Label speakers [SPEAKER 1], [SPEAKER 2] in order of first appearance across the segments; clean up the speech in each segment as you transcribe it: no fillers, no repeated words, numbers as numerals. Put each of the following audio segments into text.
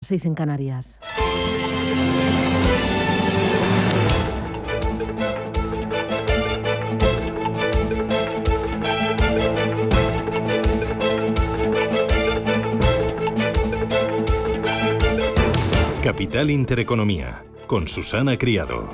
[SPEAKER 1] 6 en Canarias.
[SPEAKER 2] Capital Intereconomía, con Susana Criado.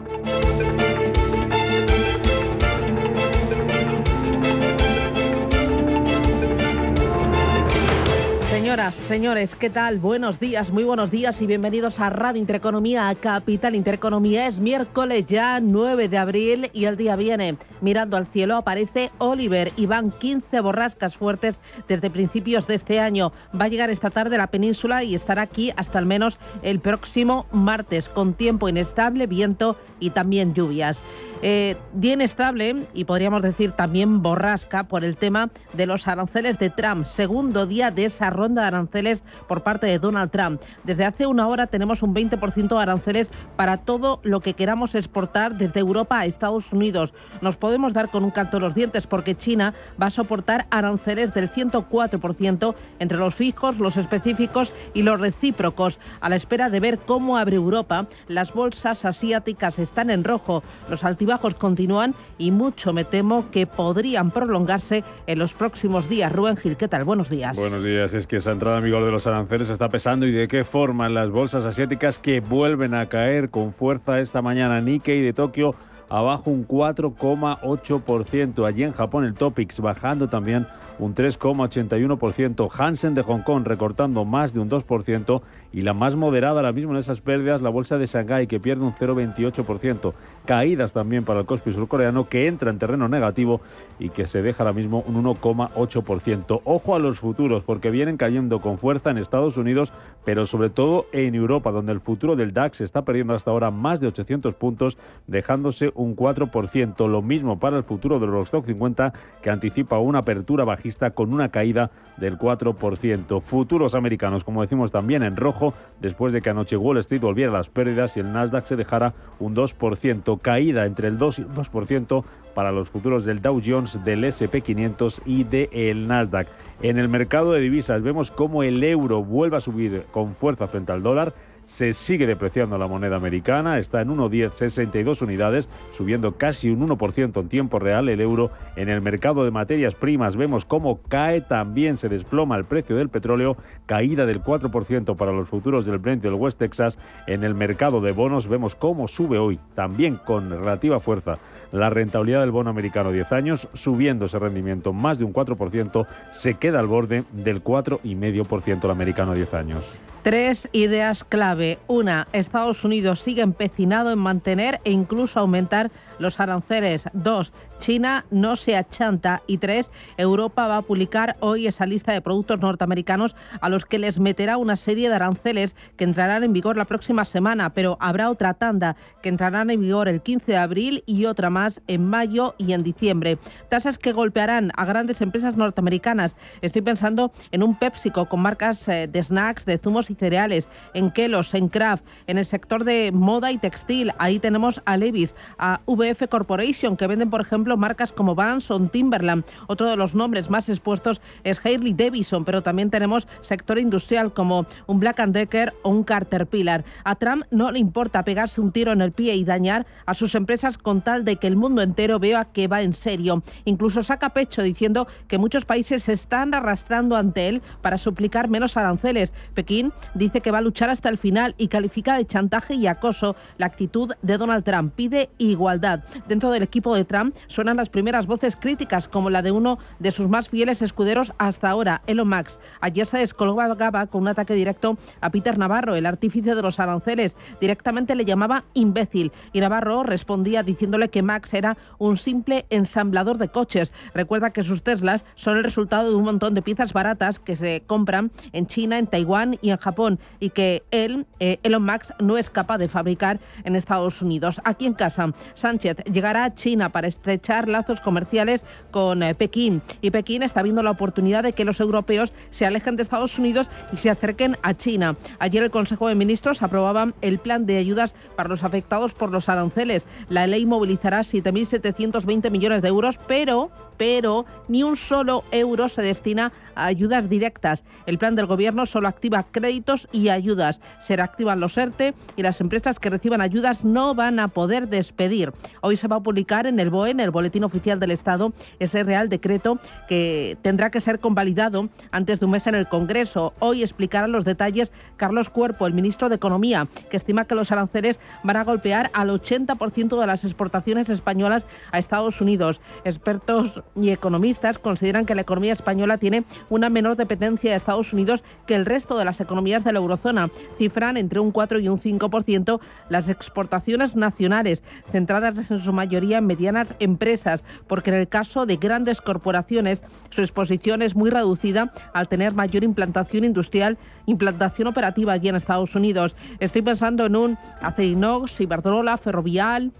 [SPEAKER 1] Señoras, señores, ¿qué tal? Buenos días, muy buenos días y bienvenidos a Radio Intereconomía, a Capital Intereconomía. Es miércoles ya, 9 de abril y el día viene. Mirando al cielo aparece Oliver y van 15 borrascas fuertes desde principios de este año. Va a llegar esta tarde a la península y estará aquí hasta al menos el próximo martes, con tiempo inestable, viento y también lluvias. Día inestable y podríamos decir también borrasca por el tema de los aranceles de Trump. Segundo día de esa ronda de aranceles por parte de Donald Trump. Desde hace una hora tenemos un 20% de aranceles para todo lo que queramos exportar desde Europa a Estados Unidos. Nos podemos dar con un canto en los dientes porque China va a soportar aranceles del 104% entre los fijos, los específicos y los recíprocos. A la espera de ver cómo abre Europa, las bolsas asiáticas están en rojo, los altibajos continúan y mucho me temo que podrían prolongarse en los próximos días. Rubén Gil, ¿qué tal? Buenos días.
[SPEAKER 3] Buenos días. Es que esa entrada en vigor de los aranceles está pesando y de qué forma en las bolsas asiáticas que vuelven a caer con fuerza esta mañana. Nikkei de Tokio abajo un 4,8%. Allí en Japón el Topix bajando también un 3,81%. Hansen de Hong Kong recortando más de un 2%. Y la más moderada ahora mismo en esas pérdidas, la bolsa de Shanghái, que pierde un 0,28%. Caídas también para el Kospi surcoreano, que entra en terreno negativo y que se deja ahora mismo un 1,8%. Ojo a los futuros, porque vienen cayendo con fuerza en Estados Unidos, pero sobre todo en Europa, donde el futuro del DAX está perdiendo hasta ahora más de 800 puntos, dejándose un 4%. Lo mismo para el futuro del Eurostoxx 50, que anticipa una apertura bajista con una caída del 4%. Futuros americanos, como decimos, también en rojo, después de que anoche Wall Street volviera a las pérdidas y el Nasdaq se dejara un 2%. Caída entre el 2 y el 2% para los futuros del Dow Jones, del S&P 500 y del Nasdaq. En el mercado de divisas vemos cómo el euro vuelve a subir con fuerza frente al dólar. Se sigue depreciando la moneda americana, está en 1,1062 unidades, subiendo casi un 1% en tiempo real el euro. En el mercado de materias primas vemos cómo cae, también se desploma el precio del petróleo, caída del 4% para los futuros del Brent y del West Texas. En el mercado de bonos vemos cómo sube hoy, también con relativa fuerza, la rentabilidad del bono americano 10 años, subiendo ese rendimiento más de un 4%, se queda al borde del 4,5% el americano 10 años.
[SPEAKER 1] 3 ideas clave. Una, Estados Unidos sigue empecinado en mantener e incluso aumentar los aranceles. 2, China no se achanta. Y 3, Europa va a publicar hoy esa lista de productos norteamericanos a los que les meterá una serie de aranceles que entrarán en vigor la próxima semana, pero habrá otra tanda que entrarán en vigor el 15 de abril y otra más en mayo y en diciembre. Tasas que golpearán a grandes empresas norteamericanas. Estoy pensando en un PepsiCo con marcas de snacks, de zumos y cereales, en Kellogg's, en Kraft, en el sector de moda y textil. Ahí tenemos a Levi's, a VF Corporation, que venden, por ejemplo, marcas como Vans o Timberland. Otro de los nombres más expuestos es Harley Davidson, pero también tenemos sector industrial como un Black & Decker o un Caterpillar. A Trump no le importa pegarse un tiro en el pie y dañar a sus empresas con tal de que el mundo entero vea que va en serio. Incluso saca pecho diciendo que muchos países se están arrastrando ante él para suplicar menos aranceles. Pekín dice que va a luchar hasta el final y califica de chantaje y acoso la actitud de Donald Trump. Pide igualdad. Dentro del equipo de Trump suenan las primeras voces críticas, como la de uno de sus más fieles escuderos hasta ahora, Elon Musk. Ayer se descolgaba con un ataque directo a Peter Navarro, el artífice de los aranceles. Directamente le llamaba imbécil y Navarro respondía diciéndole que Musk era un simple ensamblador de coches. Recuerda que sus Teslas son el resultado de un montón de piezas baratas que se compran en China, en Taiwán y en Japón, y que Elon Musk, no es capaz de fabricar en Estados Unidos. Aquí en casa, Sánchez llegará a China para estrechar lazos comerciales con Pekín, y Pekín está viendo la oportunidad de que los europeos se alejen de Estados Unidos y se acerquen a China. Ayer el Consejo de Ministros aprobaba el plan de ayudas para los afectados por los aranceles. La ley movilizará 7.720 millones de euros, pero ni un solo euro se destina a ayudas directas. El plan del Gobierno solo activa créditos y ayudas. Se reactivan los ERTE y las empresas que reciban ayudas no van a poder despedir. Hoy se va a publicar en el BOE, en el Boletín Oficial del Estado, ese Real Decreto que tendrá que ser convalidado antes de un mes en el Congreso. Hoy explicará los detalles Carlos Cuerpo, el ministro de Economía, que estima que los aranceles van a golpear al 80% de las exportaciones españolas a Estados Unidos. Expertos y economistas consideran que la economía española tiene una menor dependencia de Estados Unidos que el resto de las economías de la eurozona. Cifran entre un 4 y un 5% las exportaciones nacionales, centradas en su mayoría en medianas empresas, porque en el caso de grandes corporaciones su exposición es muy reducida al tener mayor implantación industrial, implantación operativa allí en Estados Unidos. Estoy pensando en un Acerinox, Iberdrola, Ferrovial,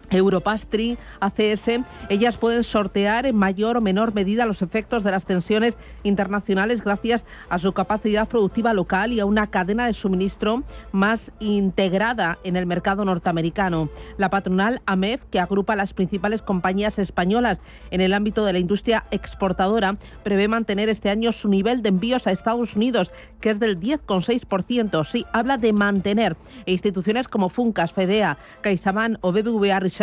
[SPEAKER 1] Europastry, ACS. Ellas pueden sortear en mayor o menor medida los efectos de las tensiones internacionales gracias a su capacidad productiva local y a una cadena de suministro más integrada en el mercado norteamericano. La patronal AMEF, que agrupa a las principales compañías españolas en el ámbito de la industria exportadora, prevé mantener este año su nivel de envíos a Estados Unidos, que es del 10,6%. Sí, habla de mantener. E instituciones como Funcas, Fedea, CaixaBank o BBVA Research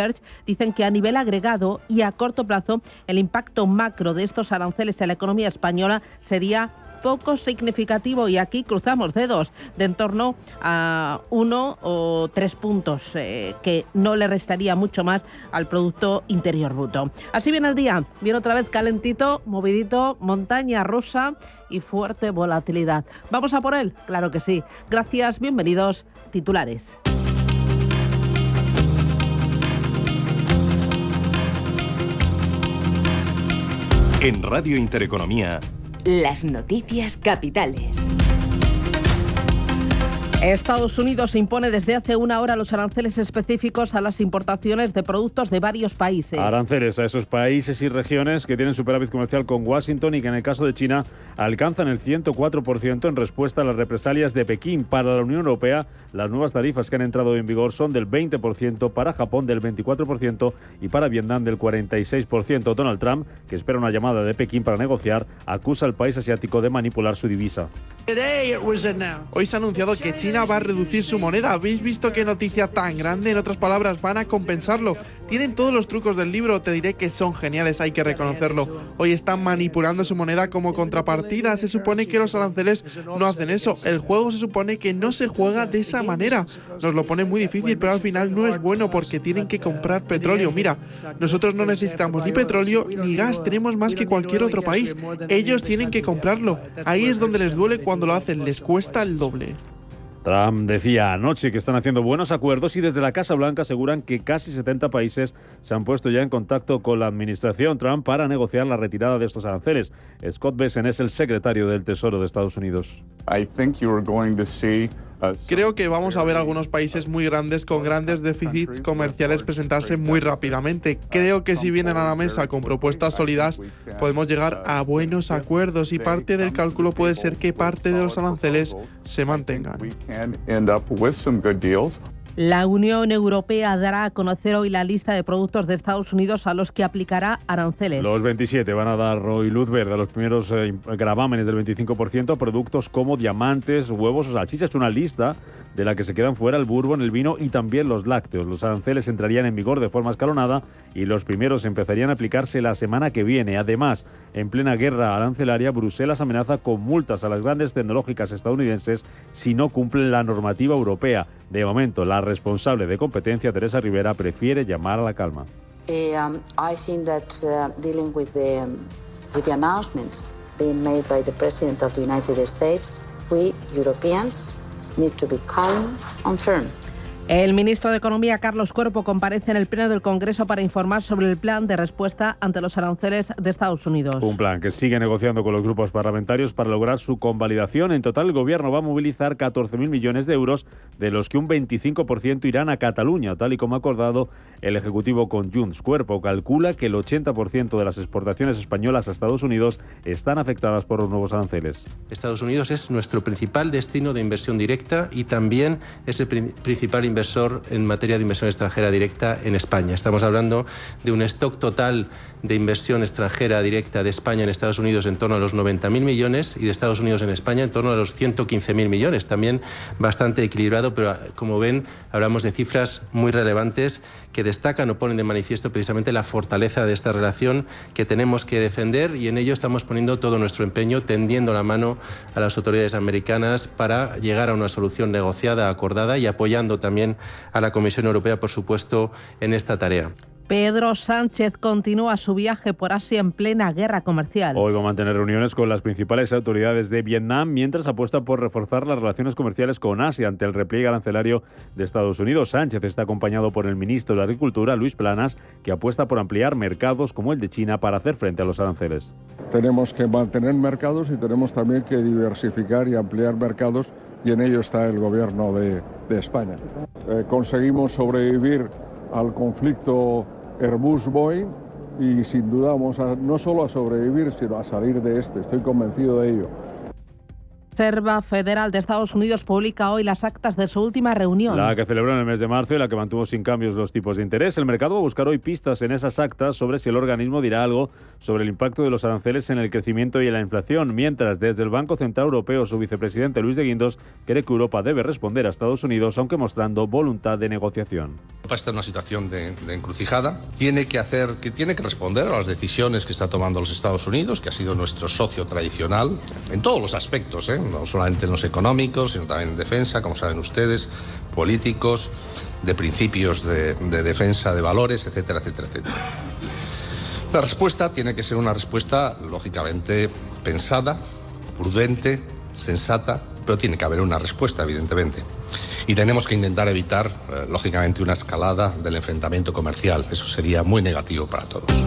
[SPEAKER 1] dicen que a nivel agregado y a corto plazo el impacto macro de estos aranceles en la economía española sería poco significativo, y aquí cruzamos dedos, de en torno a 1 o 3 puntos, que no le restaría mucho más al Producto Interior Bruto. Así viene el día, viene otra vez calentito, movidito, montaña rusa y fuerte volatilidad. ¿Vamos a por él? Claro que sí. Gracias, bienvenidos. Titulares.
[SPEAKER 2] En Radio Intereconomía,
[SPEAKER 4] las noticias capitales.
[SPEAKER 1] Estados Unidos impone desde hace una hora los aranceles específicos a las importaciones de productos de varios países.
[SPEAKER 3] Aranceles a esos países y regiones que tienen superávit comercial con Washington y que en el caso de China alcanzan el 104% en respuesta a las represalias de Pekín. Para la Unión Europea, las nuevas tarifas que han entrado en vigor son del 20%, para Japón del 24% y para Vietnam del 46%. Donald Trump, que espera una llamada de Pekín para negociar, acusa al país asiático de manipular su divisa.
[SPEAKER 5] Hoy se ha anunciado que China va a reducir su moneda. ¿Habéis visto qué noticia tan grande? En otras palabras, van a compensarlo. Tienen todos los trucos del libro, te diré que son geniales, hay que reconocerlo. Hoy están manipulando su moneda como contrapartida. Se supone que los aranceles no hacen eso. El juego se supone que no se juega de esa manera. Nos lo pone muy difícil, pero al final no es bueno porque tienen que comprar petróleo. Mira, nosotros no necesitamos ni petróleo ni gas, tenemos más que cualquier otro país. Ellos tienen que comprarlo. Ahí es donde les duele cuando lo hacen, les cuesta el doble.
[SPEAKER 3] Trump decía anoche que están haciendo buenos acuerdos y desde la Casa Blanca aseguran que casi 70 países se han puesto ya en contacto con la administración Trump para negociar la retirada de estos aranceles. Scott Bessent es el secretario del Tesoro de Estados Unidos.
[SPEAKER 5] Creo que vamos a ver algunos países muy grandes con grandes déficits comerciales presentarse muy rápidamente. Creo que si vienen a la mesa con propuestas sólidas, podemos llegar a buenos acuerdos y parte del cálculo puede ser que parte de los aranceles se mantengan.
[SPEAKER 1] La Unión Europea dará a conocer hoy la lista de productos de Estados Unidos a los que aplicará aranceles.
[SPEAKER 3] Los 27 van a dar hoy luz verde a los primeros gravámenes del 25% a productos como diamantes, huevos o salchichas. Una lista de la que se quedan fuera el bourbon, el vino y también los lácteos. Los aranceles entrarían en vigor de forma escalonada y los primeros empezarían a aplicarse la semana que viene. Además, en plena guerra arancelaria, Bruselas amenaza con multas a las grandes tecnológicas estadounidenses si no cumplen la normativa europea. De momento, la responsable de competencia, Teresa Rivera, prefiere llamar a la calma.
[SPEAKER 6] I think that dealing with the announcements being made by the President of the United States, we Europeans need to be calm and firm.
[SPEAKER 1] El ministro de Economía, Carlos Cuerpo, comparece en el Pleno del Congreso para informar sobre el plan de respuesta ante los aranceles de Estados Unidos.
[SPEAKER 3] Un plan que sigue negociando con los grupos parlamentarios para lograr su convalidación. En total, el Gobierno va a movilizar 14.000 millones de euros, de los que un 25% irán a Cataluña, tal y como ha acordado el Ejecutivo con Junts. Cuerpo calcula que el 80% de las exportaciones españolas a Estados Unidos están afectadas por los nuevos aranceles.
[SPEAKER 7] Estados Unidos es nuestro principal destino de inversión directa y también es el principal inversor en materia de inversión extranjera directa en España. Estamos hablando de un stock total de inversión extranjera directa de España en Estados Unidos en torno a los 90.000 millones y de Estados Unidos en España en torno a los 115.000 millones. También bastante equilibrado, pero como ven, hablamos de cifras muy relevantes que destacan o ponen de manifiesto precisamente la fortaleza de esta relación que tenemos que defender, y en ello estamos poniendo todo nuestro empeño, tendiendo la mano a las autoridades americanas para llegar a una solución negociada, acordada, y apoyando también a la Comisión Europea, por supuesto, en esta tarea.
[SPEAKER 1] Pedro Sánchez continúa su viaje por Asia en plena guerra comercial.
[SPEAKER 3] Hoy va a mantener reuniones con las principales autoridades de Vietnam, mientras apuesta por reforzar las relaciones comerciales con Asia ante el repliegue arancelario de Estados Unidos. Sánchez está acompañado por el ministro de Agricultura, Luis Planas, que apuesta por ampliar mercados como el de China para hacer frente a los aranceles.
[SPEAKER 8] Tenemos que mantener mercados y tenemos también que diversificar y ampliar mercados, y en ello está el gobierno de España. Conseguimos sobrevivir al conflicto Airbus-Boeing y sin duda vamos no solo a sobrevivir, sino a salir de este. Estoy convencido de ello.
[SPEAKER 1] La Reserva Federal de Estados Unidos publica hoy las actas de su última reunión.
[SPEAKER 3] La que celebró en el mes de marzo y la que mantuvo sin cambios los tipos de interés. El mercado va a buscar hoy pistas en esas actas sobre si el organismo dirá algo sobre el impacto de los aranceles en el crecimiento y en la inflación, mientras desde el Banco Central Europeo su vicepresidente Luis de Guindos cree que Europa debe responder a Estados Unidos, aunque mostrando voluntad de negociación.
[SPEAKER 9] Europa está en una situación de encrucijada. Tiene que responder a las decisiones que está tomando los Estados Unidos, que ha sido nuestro socio tradicional en todos los aspectos, no solamente en los económicos, sino también en defensa, como saben ustedes, políticos, de principios de defensa de valores, etcétera, etcétera, etcétera. La respuesta tiene que ser una respuesta lógicamente pensada, prudente, sensata, pero tiene que haber una respuesta, evidentemente. Y tenemos que intentar evitar, lógicamente, una escalada del enfrentamiento comercial. Eso sería muy negativo para todos.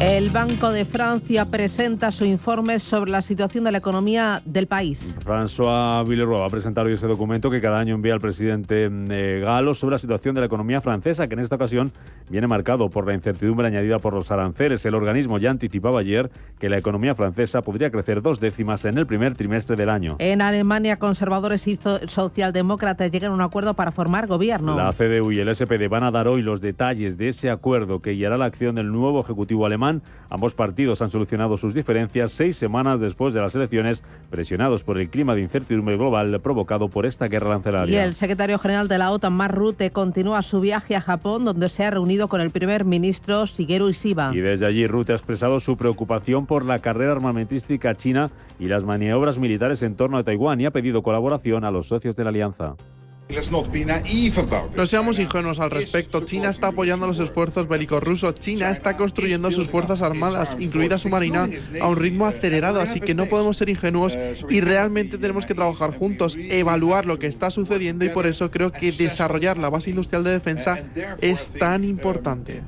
[SPEAKER 1] El Banco de Francia presenta su informe sobre la situación de la economía del país.
[SPEAKER 3] François Villeroy va a presentar hoy ese documento que cada año envía al presidente galo sobre la situación de la economía francesa, que en esta ocasión viene marcado por la incertidumbre añadida por los aranceles. El organismo ya anticipaba ayer que la economía francesa podría crecer 2 décimas en el primer trimestre del año.
[SPEAKER 1] En Alemania, conservadores y socialdemócratas llegan a un acuerdo para formar gobierno.
[SPEAKER 3] La CDU y el SPD van a dar hoy los detalles de ese acuerdo que guiará la acción del nuevo Ejecutivo alemán. Ambos partidos han solucionado sus diferencias 6 semanas después de las elecciones, presionados por el clima de incertidumbre global provocado por esta guerra arancelaria.
[SPEAKER 1] Y el secretario general de la OTAN, Mark Rutte, continúa su viaje a Japón, donde se ha reunido con el primer ministro Shigeru Ishiba.
[SPEAKER 3] Y desde allí Rutte ha expresado su preocupación por la carrera armamentística china y las maniobras militares en torno a Taiwán, y ha pedido colaboración a los socios de la alianza.
[SPEAKER 5] No seamos ingenuos al respecto. China está apoyando los esfuerzos bélicos rusos. China está construyendo sus fuerzas armadas, incluida su marina, a un ritmo acelerado, así que no podemos ser ingenuos y realmente tenemos que trabajar juntos, evaluar lo que está sucediendo, y por eso creo que desarrollar la base industrial de defensa es tan importante.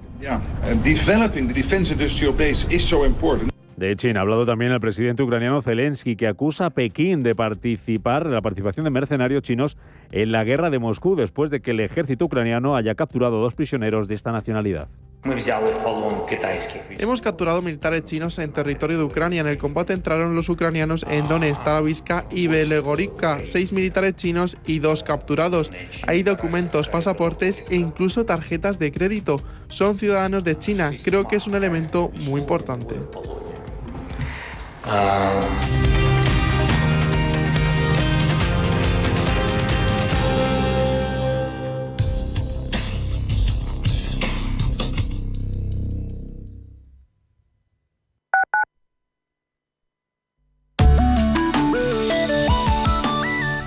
[SPEAKER 3] De China ha hablado también el presidente ucraniano Zelensky, que acusa a Pekín de la participación de mercenarios chinos en la guerra de Moscú, después de que el ejército ucraniano haya capturado 2 prisioneros de esta nacionalidad.
[SPEAKER 5] Hemos capturado militares chinos en territorio de Ucrania. En el combate entraron los ucranianos en Donetsk, Tarabivka y Belegorivka. 6 militares chinos y 2 capturados. Hay documentos, pasaportes e incluso tarjetas de crédito. Son ciudadanos de China. Creo que es un elemento muy importante.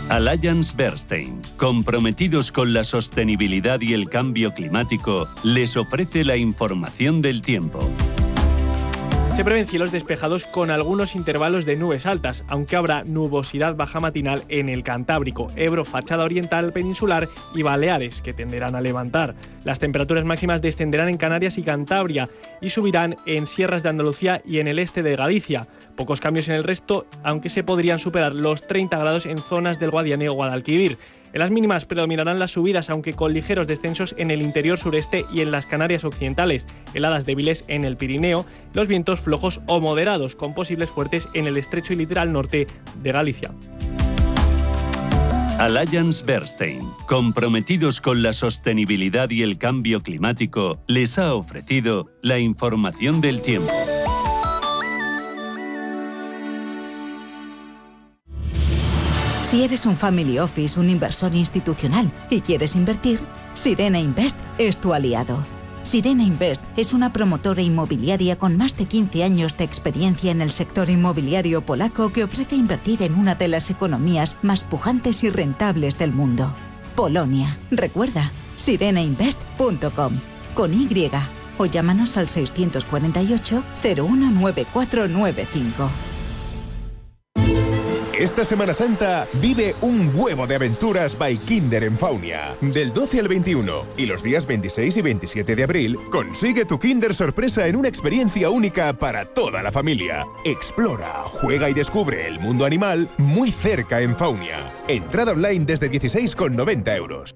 [SPEAKER 10] Allianz Bernstein, comprometidos con la sostenibilidad y el cambio climático, les ofrece la información del tiempo.
[SPEAKER 11] Se prevén cielos despejados con algunos intervalos de nubes altas, aunque habrá nubosidad baja matinal en el Cantábrico, Ebro, fachada oriental peninsular y Baleares, que tenderán a levantar. Las temperaturas máximas descenderán en Canarias y Cantabria y subirán en sierras de Andalucía y en el este de Galicia. Pocos cambios en el resto, aunque se podrían superar los 30 grados en zonas del Guadiana o Guadalquivir. En las mínimas predominarán las subidas, aunque con ligeros descensos en el interior sureste y en las Canarias occidentales, heladas débiles en el Pirineo, los vientos flojos o moderados, con posibles fuertes en el estrecho y litoral norte de Galicia.
[SPEAKER 10] Allianz Bernstein, comprometidos con la sostenibilidad y el cambio climático, les ha ofrecido la información del tiempo.
[SPEAKER 12] Si eres un family office, un inversor institucional y quieres invertir, Sirena Invest es tu aliado. Sirena Invest es una promotora inmobiliaria con más de 15 años de experiencia en el sector inmobiliario polaco que ofrece invertir en una de las economías más pujantes y rentables del mundo. Polonia. Recuerda, sirenainvest.com con Y o llámanos al 648 019495.
[SPEAKER 13] Esta Semana Santa vive un huevo de aventuras by Kinder en Faunia. Del 12 al 21 y los días 26 y 27 de abril, consigue tu Kinder sorpresa en una experiencia única para toda la familia. Explora, juega y descubre el mundo animal muy cerca en Faunia. Entrada online desde 16,90 €.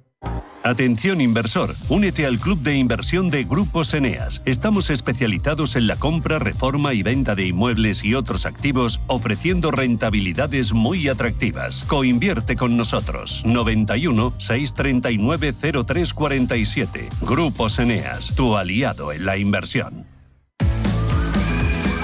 [SPEAKER 10] Atención inversor, únete al club de inversión de Grupos Eneas. Estamos especializados en la compra, reforma y venta de inmuebles y otros activos, ofreciendo rentabilidades muy atractivas. Coinvierte con nosotros. 91 639 0347. Grupos Eneas, tu aliado en la inversión.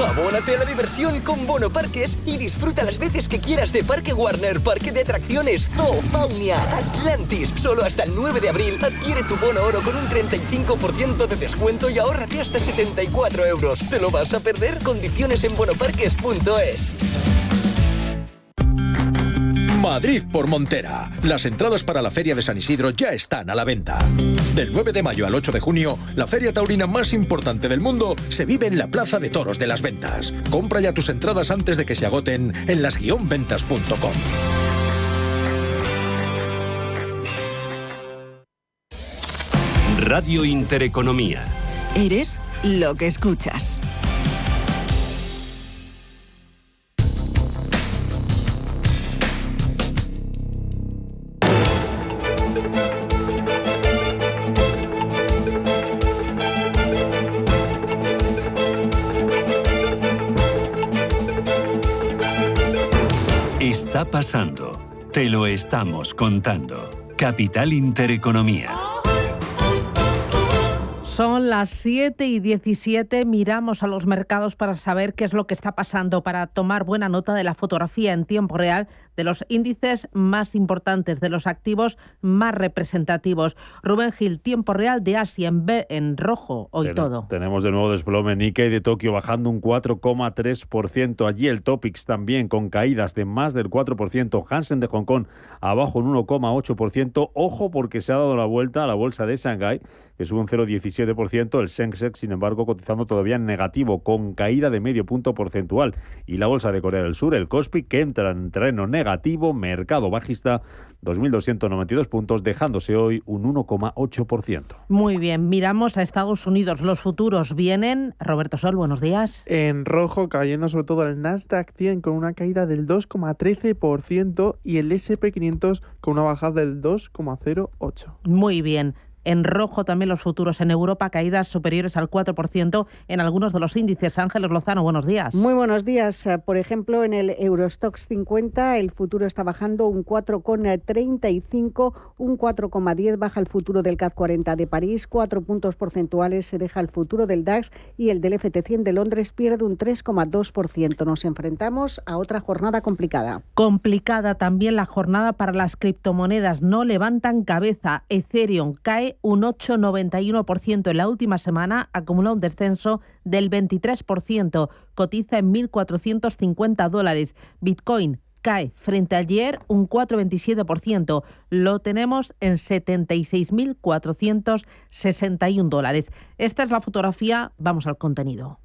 [SPEAKER 14] Abónate a la diversión con Bono Parques y disfruta las veces que quieras de Parque Warner, Parque de Atracciones, Zoo, Faunia, Atlantis. Solo hasta el 9 de abril adquiere tu bono oro con un 35% de descuento y ahórrate hasta 74 €. ¿Te lo vas a perder? Condiciones en bonoparques.es.
[SPEAKER 15] Madrid por Montera. Las entradas para la Feria de San Isidro ya están a la venta. Del 9 de mayo al 8 de junio, la feria taurina más importante del mundo se vive en la Plaza de Toros de las Ventas. Compra ya tus entradas antes de que se agoten en las-ventas.com.
[SPEAKER 10] Radio Intereconomía.
[SPEAKER 4] Eres lo que escuchas.
[SPEAKER 10] Está pasando. Te lo estamos contando. Capital Intereconomía.
[SPEAKER 1] Son las 7:17, miramos a los mercados para saber qué es lo que está pasando, para tomar buena nota de la fotografía en tiempo real de los índices más importantes, de los activos más representativos. Rubén Gil, tiempo real de Asia en rojo hoy todo.
[SPEAKER 3] Tenemos de nuevo desplome. Nikkei de Tokio bajando un 4,3%. Allí el Topix también con caídas de más del 4%. Hansen de Hong Kong abajo un 1,8%. Ojo porque se ha dado la vuelta a la bolsa de Shanghái, que sube un 0,17%. El Sensex, sin embargo, cotizando todavía en negativo, con caída de medio punto porcentual. Y la bolsa de Corea del Sur, el Kospi, que entra en terreno negativo, mercado bajista, 2.292 puntos, dejándose hoy un 1,8%.
[SPEAKER 1] Muy bien, miramos a Estados Unidos. Los futuros vienen. Roberto Sol, buenos días.
[SPEAKER 5] En rojo, cayendo sobre todo el Nasdaq 100 con una caída del 2,13% y el S&P 500 con una bajada del 2,08%.
[SPEAKER 1] Muy bien. En rojo también los futuros en Europa, caídas superiores al 4% en algunos de los índices. Ángeles Lozano, buenos días.
[SPEAKER 16] Muy buenos días. Por ejemplo, en el Eurostoxx 50 el futuro está bajando un 4,35, un 4,10 baja el futuro del CAC 40 de París, 4 puntos porcentuales se deja el futuro del DAX y el del FT100 de Londres pierde un 3,2%. Nos enfrentamos a otra jornada complicada.
[SPEAKER 1] Complicada también la jornada para las criptomonedas. No levantan cabeza. Ethereum cae un 8,91% en la última semana, acumula un descenso del 23%, cotiza en $1.450. Bitcoin cae frente a ayer un 4,27%, lo tenemos en $76.461. Esta es la fotografía, vamos al contenido.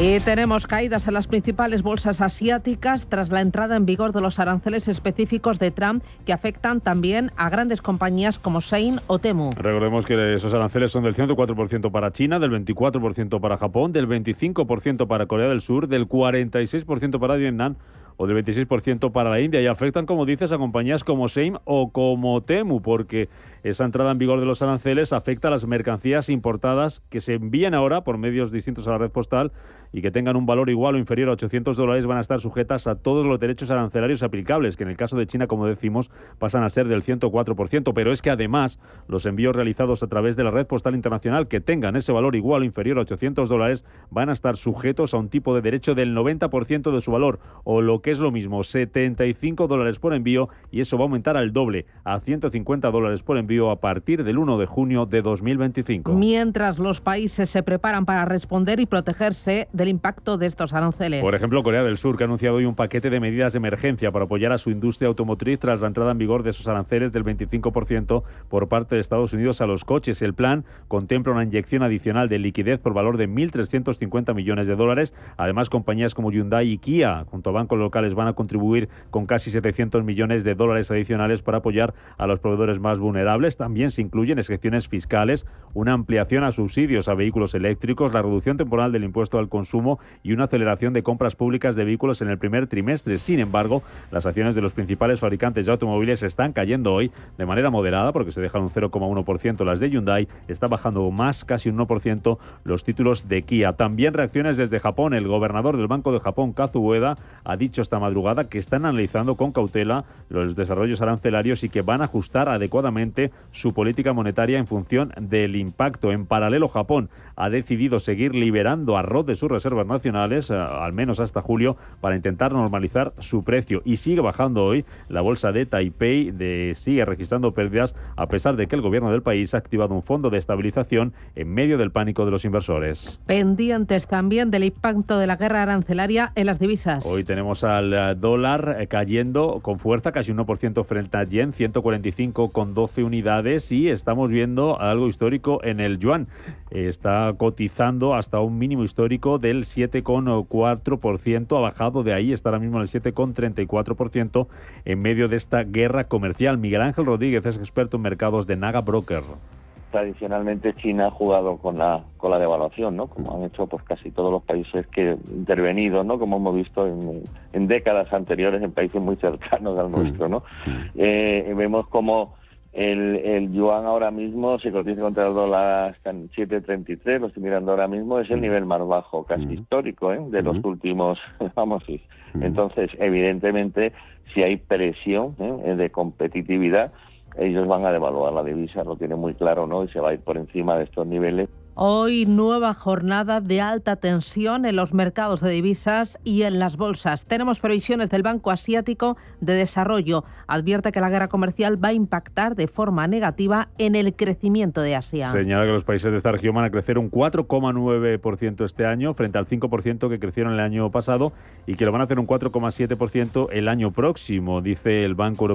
[SPEAKER 1] Y tenemos caídas en las principales bolsas asiáticas tras la entrada en vigor de los aranceles específicos de Trump que afectan también a grandes compañías como Shein o Temu.
[SPEAKER 3] Recordemos que esos aranceles son del 104% para China, del 24% para Japón, del 25% para Corea del Sur, del 46% para Vietnam o del 26% para la India, y afectan, como dices, a compañías como Shein o como Temu, porque esa entrada en vigor de los aranceles afecta a las mercancías importadas que se envían ahora por medios distintos a la red postal y que tengan un valor igual o inferior a $800 van a estar sujetas a todos los derechos arancelarios aplicables, que en el caso de China, como decimos, pasan a ser del 104%, pero es que además los envíos realizados a través de la red postal internacional que tengan ese valor igual o inferior a $800 van a estar sujetos a un tipo de derecho del 90% de su valor, o lo que es lo mismo, $75 por envío, y eso va a aumentar al doble, a $150 por envío a partir del 1 de junio de 2025.
[SPEAKER 1] Mientras los países se preparan para responder y protegerse del impacto de estos aranceles.
[SPEAKER 3] Por ejemplo, Corea del Sur, que ha anunciado hoy un paquete de medidas de emergencia para apoyar a su industria automotriz tras la entrada en vigor de esos aranceles del 25% por parte de Estados Unidos a los coches. El plan contempla una inyección adicional de liquidez por valor de $1.350 millones. Además, compañías como Hyundai y Kia, junto a bancos locales, van a contribuir con casi $700 millones adicionales para apoyar a los proveedores más vulnerables. También se incluyen excepciones fiscales, una ampliación a subsidios a vehículos eléctricos, la reducción temporal del impuesto al consumo y una aceleración de compras públicas de vehículos en el primer trimestre. Sin embargo, las acciones de los principales fabricantes de automóviles están cayendo hoy de manera moderada, porque se dejan un 0,1% las de Hyundai, está bajando más, casi un 1%, los títulos de Kia. También reacciones desde Japón. El gobernador del Banco de Japón, Kazuo Ueda, ha dicho esta madrugada que están analizando con cautela los desarrollos arancelarios y que van a ajustar adecuadamente su política monetaria en función del impacto. En paralelo, Japón ha decidido seguir liberando arroz de sus reservas nacionales, al menos hasta julio, para intentar normalizar su precio, y sigue bajando hoy la bolsa de Taipei, sigue registrando pérdidas a pesar de que el gobierno del país ha activado un fondo de estabilización en medio del pánico de los inversores.
[SPEAKER 1] Pendientes también del impacto de la guerra arancelaria en las divisas.
[SPEAKER 3] Hoy tenemos al dólar cayendo con fuerza, casi un 1% frente al yen, 145,12 unidades, y estamos viendo algo histórico en el yuan. Está cotizando hasta un mínimo histórico del 7,4%, ha bajado de ahí, está ahora mismo en el 7,34% en medio de esta guerra comercial. Miguel Ángel Rodríguez es experto en mercados de Naga Broker.
[SPEAKER 17] Tradicionalmente China ha jugado con la devaluación, ¿no? Como han hecho pues casi todos los países que han intervenido, ¿no? Como hemos visto en décadas anteriores en países muy cercanos al nuestro, ¿no? Vemos como el yuan ahora mismo se cotiza contra el dólar hasta en 7,33, lo estoy mirando ahora mismo, es el nivel más bajo, casi histórico, de los últimos, Entonces, evidentemente, si hay presión de competitividad, ellos van a devaluar la divisa, lo tienen muy claro, ¿no? Y se va a ir por encima de estos niveles.
[SPEAKER 1] Hoy nueva jornada de alta tensión en los mercados de divisas y en las bolsas. Tenemos previsiones del Banco Asiático de Desarrollo. Advierte que la guerra comercial va a impactar de forma negativa en el crecimiento de Asia.
[SPEAKER 3] Señala que los países de esta región van a crecer un 4,9% este año frente al 5% que crecieron el año pasado, y que lo van a hacer un 4,7% el año próximo. Dice el Banco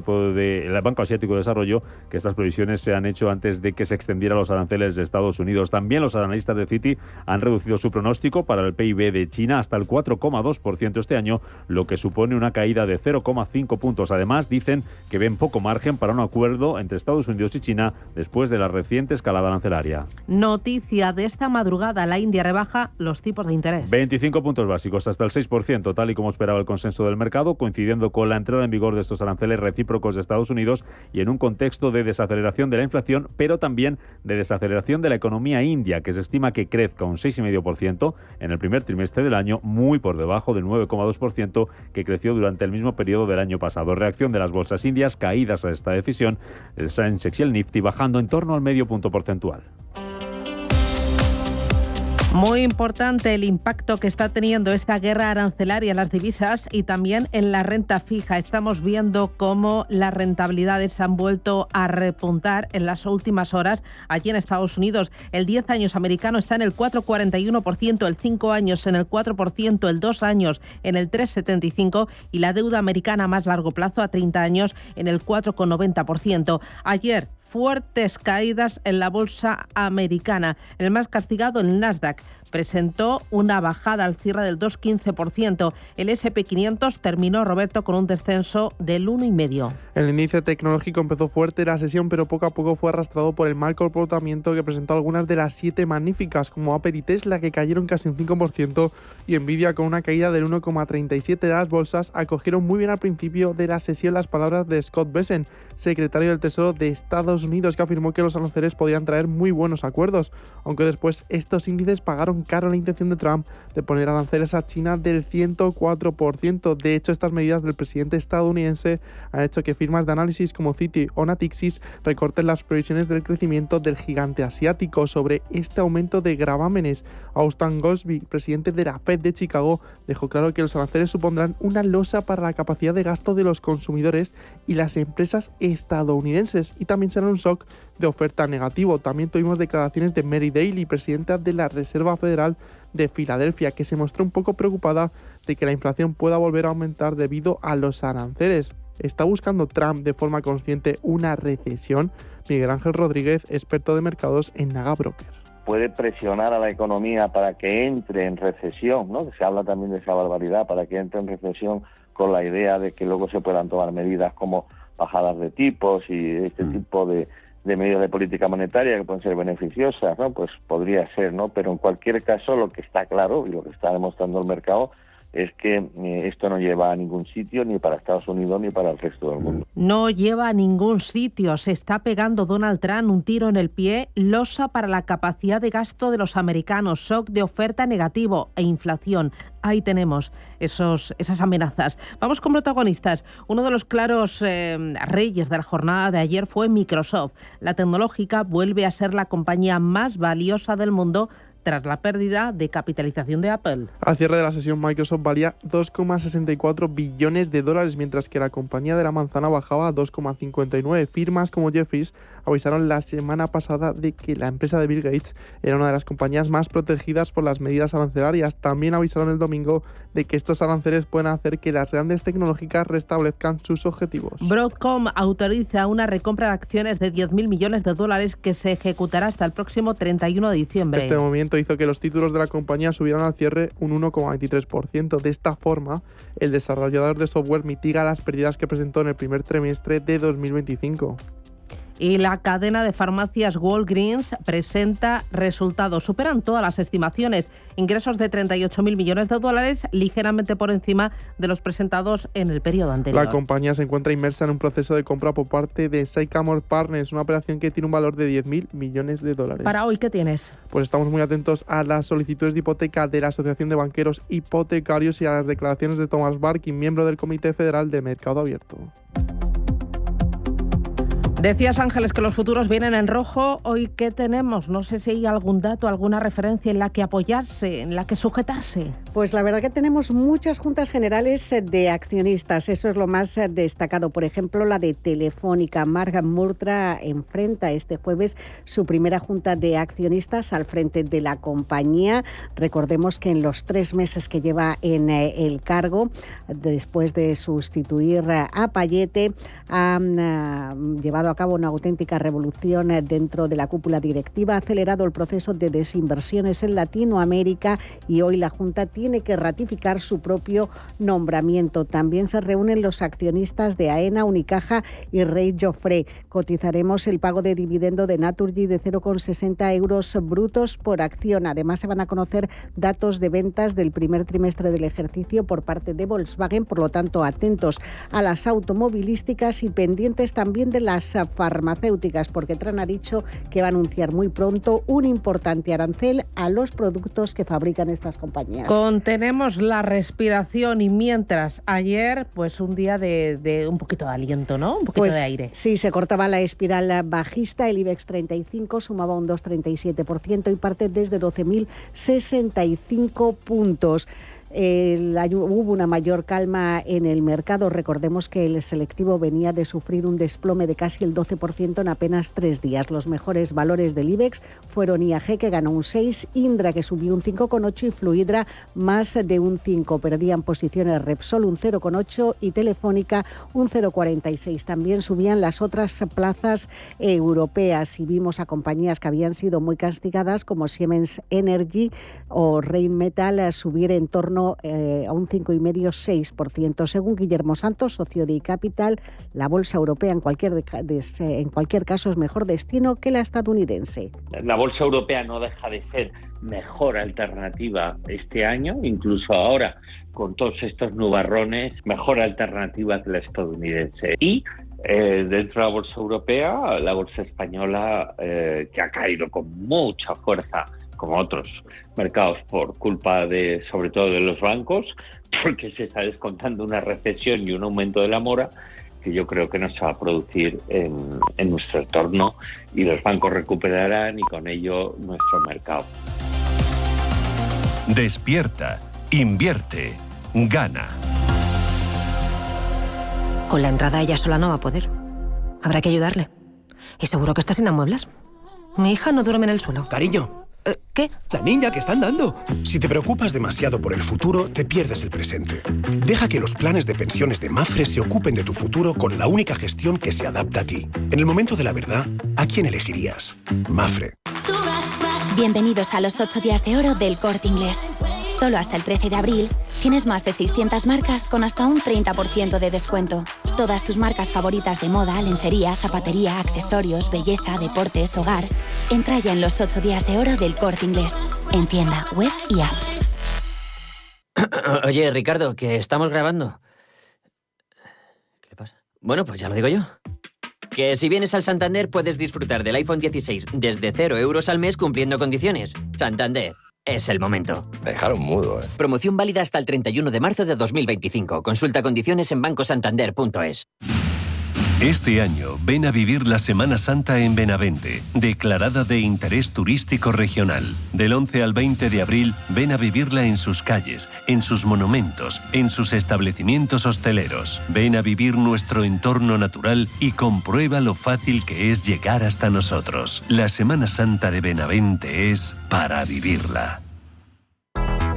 [SPEAKER 3] Asiático de Desarrollo que estas previsiones se han hecho antes de que se extendieran los aranceles de Estados Unidos. También los analistas de Citi han reducido su pronóstico para el PIB de China hasta el 4,2% este año, lo que supone una caída de 0,5 puntos. Además, dicen que ven poco margen para un acuerdo entre Estados Unidos y China después de la reciente escalada arancelaria.
[SPEAKER 1] Noticia de esta madrugada: la India rebaja los tipos de interés.
[SPEAKER 3] 25 puntos básicos, hasta el 6%, tal y como esperaba el consenso del mercado, coincidiendo con la entrada en vigor de estos aranceles recíprocos de Estados Unidos y en un contexto de desaceleración de la inflación, pero también de desaceleración de la economía india, que se estima que crezca un 6,5% en el primer trimestre del año, muy por debajo del 9,2% que creció durante el mismo periodo del año pasado. Reacción de las bolsas indias caídas a esta decisión, el Sensex y el Nifty bajando en torno al medio punto porcentual.
[SPEAKER 1] Muy importante el impacto que está teniendo esta guerra arancelaria en las divisas y también en la renta fija. Estamos viendo cómo las rentabilidades han vuelto a repuntar en las últimas horas allí en Estados Unidos. El 10 años americano está en el 4,41%, el 5 años en el 4%, el 2 años en el 3,75% y la deuda americana a más largo plazo a 30 años en el 4,90%. Ayer fuertes caídas en la bolsa americana. El más castigado, el Nasdaq, presentó una bajada al cierre del 2,15%. El S&P 500 terminó, Roberto, con un descenso del 1,5%.
[SPEAKER 5] El índice tecnológico empezó fuerte la sesión, pero poco a poco fue arrastrado por el mal comportamiento que presentó algunas de las 7 magníficas, como Apple y Tesla, que cayeron casi un 5%, y Nvidia con una caída del 1,37%. Las bolsas acogieron muy bien al principio de la sesión las palabras de Scott Bessent, secretario del Tesoro de Estados Unidos, que afirmó que los aranceles podían traer muy buenos acuerdos, aunque después estos índices pagaron caro la intención de Trump de poner aranceles a China del 104%. De hecho, estas medidas del presidente estadounidense han hecho que firmas de análisis como Citi o Natixis recorten las previsiones del crecimiento del gigante asiático. Sobre este aumento de gravámenes, Austin Goolsbee, presidente de la Fed de Chicago, dejó claro que los aranceles supondrán una losa para la capacidad de gasto de los consumidores y las empresas estadounidenses, y también será un shock de oferta negativo. También tuvimos declaraciones de Mary Daly, presidenta de la Reserva Federal de Filadelfia, que se mostró un poco preocupada de que la inflación pueda volver a aumentar debido a los aranceles. ¿Está buscando Trump de forma consciente una recesión? Miguel Ángel Rodríguez, experto de mercados en Naga Broker.
[SPEAKER 17] Puede presionar a la economía para que entre en recesión, ¿no? Se habla también de esa barbaridad, para que entre en recesión, con la idea de que luego se puedan tomar medidas como bajadas de tipos y este tipo de medidas de política monetaria que pueden ser beneficiosas, ¿no? Pues podría ser, ¿no? Pero en cualquier caso, lo que está claro y lo que está demostrando el mercado es que esto no lleva a ningún sitio, ni para Estados Unidos ni para el resto del mundo.
[SPEAKER 1] No lleva a ningún sitio. Se está pegando Donald Trump un tiro en el pie, losa para la capacidad de gasto de los americanos, shock de oferta negativo e inflación. Ahí tenemos esas amenazas. Vamos con protagonistas. Uno de los claros reyes de la jornada de ayer fue Microsoft. La tecnológica vuelve a ser la compañía más valiosa del mundo tras la pérdida de capitalización de Apple.
[SPEAKER 5] Al cierre de la sesión, Microsoft valía 2,64 billones de dólares, mientras que la compañía de la manzana bajaba a 2,59. Firmas como Jefferies avisaron la semana pasada de que la empresa de Bill Gates era una de las compañías más protegidas por las medidas arancelarias. También avisaron el domingo de que estos aranceles pueden hacer que las grandes tecnológicas restablezcan sus objetivos.
[SPEAKER 1] Broadcom autoriza una recompra de acciones de 10.000 millones de dólares que se ejecutará hasta el próximo 31 de diciembre.
[SPEAKER 5] Este movimiento hizo que los títulos de la compañía subieran al cierre un 1,23%. De esta forma, el desarrollador de software mitiga las pérdidas que presentó en el primer trimestre de 2025.
[SPEAKER 1] Y la cadena de farmacias Walgreens presenta resultados. Superan todas las estimaciones. Ingresos de 38.000 millones de dólares, ligeramente por encima de los presentados en el periodo anterior.
[SPEAKER 5] La compañía se encuentra inmersa en un proceso de compra por parte de Sycamore Partners, una operación que tiene un valor de 10.000 millones de dólares.
[SPEAKER 1] Para hoy, ¿qué tienes?
[SPEAKER 5] Pues estamos muy atentos a las solicitudes de hipoteca de la Asociación de Banqueros Hipotecarios y a las declaraciones de Thomas Barkin, miembro del Comité Federal de Mercado Abierto.
[SPEAKER 1] Decías, Ángeles, que los futuros vienen en rojo. Hoy, ¿qué tenemos? No sé si hay algún dato, alguna referencia en la que apoyarse, en la que sujetarse.
[SPEAKER 16] Pues la verdad que tenemos muchas juntas generales de accionistas. Eso es lo más destacado. Por ejemplo, la de Telefónica. Marc Murtra enfrenta este jueves su primera junta de accionistas al frente de la compañía. Recordemos que en los 3 meses que lleva en el cargo, después de sustituir a Payete, ha llevado a cabo una auténtica revolución dentro de la cúpula directiva, ha acelerado el proceso de desinversiones en Latinoamérica y hoy la Junta tiene que ratificar su propio nombramiento. También se reúnen los accionistas de AENA, Unicaja y Rey Jofré. Cotizaremos el pago de dividendo de Naturgy de 0,60 euros brutos por acción. Además, se van a conocer datos de ventas del primer trimestre del ejercicio por parte de Volkswagen, por lo tanto, atentos a las automovilísticas y pendientes también de las farmacéuticas, porque Trump ha dicho que va a anunciar muy pronto un importante arancel a los productos que fabrican estas compañías.
[SPEAKER 1] Contenemos la respiración y mientras ayer, pues un día de un poquito de aliento, ¿no? Un poquito de aire.
[SPEAKER 16] Sí, se cortaba la espiral bajista, el IBEX 35 sumaba un 2,37% y parte desde 12.065 puntos. Hubo una mayor calma en el mercado. Recordemos que el selectivo venía de sufrir un desplome de casi el 12% en apenas 3 días. Los mejores valores del IBEX fueron IAG, que ganó un 6, Indra, que subió un 5,8 y Fluidra más de un 5. Perdían posiciones Repsol un 0,8 y Telefónica un 0,46. También subían las otras plazas europeas y vimos a compañías que habían sido muy castigadas como Siemens Energy o Rheinmetall subir en torno a un 5,5-6%. Según Guillermo Santos, socio de iCapital, la bolsa europea en cualquier caso es mejor destino que la estadounidense.
[SPEAKER 18] La bolsa europea no deja de ser mejor alternativa este año, incluso ahora con todos estos nubarrones, mejor alternativa que la estadounidense. Y dentro de la bolsa europea, la bolsa española, que ha caído con mucha fuerza, como otros mercados, por culpa de, sobre todo, de los bancos, porque se está descontando una recesión y un aumento de la mora que yo creo que no se va a producir en nuestro entorno, y los bancos recuperarán y con ello nuestro mercado.
[SPEAKER 10] Despierta, invierte, gana.
[SPEAKER 19] Con la entrada ella sola no va a poder. Habrá que ayudarle. Y seguro que está sin amueblar. Mi hija no duerme en el suelo.
[SPEAKER 20] Cariño.
[SPEAKER 19] ¿Qué?
[SPEAKER 20] La niña que están dando. Si te preocupas demasiado por el futuro, te pierdes el presente. Deja que los planes de pensiones de Mapfre se ocupen de tu futuro con la única gestión que se adapta a ti. En el momento de la verdad, ¿a quién elegirías? Mapfre.
[SPEAKER 21] Bienvenidos a los 8 días de oro del Corte Inglés. Solo hasta el 13 de abril tienes más de 600 marcas con hasta un 30% de descuento. Todas tus marcas favoritas de moda, lencería, zapatería, accesorios, belleza, deportes, hogar. Entra ya en los 8 días de oro del Corte Inglés. En tienda, web y app.
[SPEAKER 22] Oye, Ricardo, que estamos grabando. ¿Qué pasa? Bueno, pues ya lo digo yo. Que si vienes al Santander puedes disfrutar del iPhone 16 desde 0 euros al mes cumpliendo condiciones. Santander. Es el momento.
[SPEAKER 23] Me dejaron mudo, ¿eh?
[SPEAKER 22] Promoción válida hasta el 31 de marzo de 2025. Consulta condiciones en bancosantander.es.
[SPEAKER 10] Este año ven a vivir la Semana Santa en Benavente, declarada de interés turístico regional. Del 11 al 20 de abril ven a vivirla en sus calles, en sus monumentos, en sus establecimientos hosteleros. Ven a vivir nuestro entorno natural y comprueba lo fácil que es llegar hasta nosotros. La Semana Santa de Benavente es para vivirla.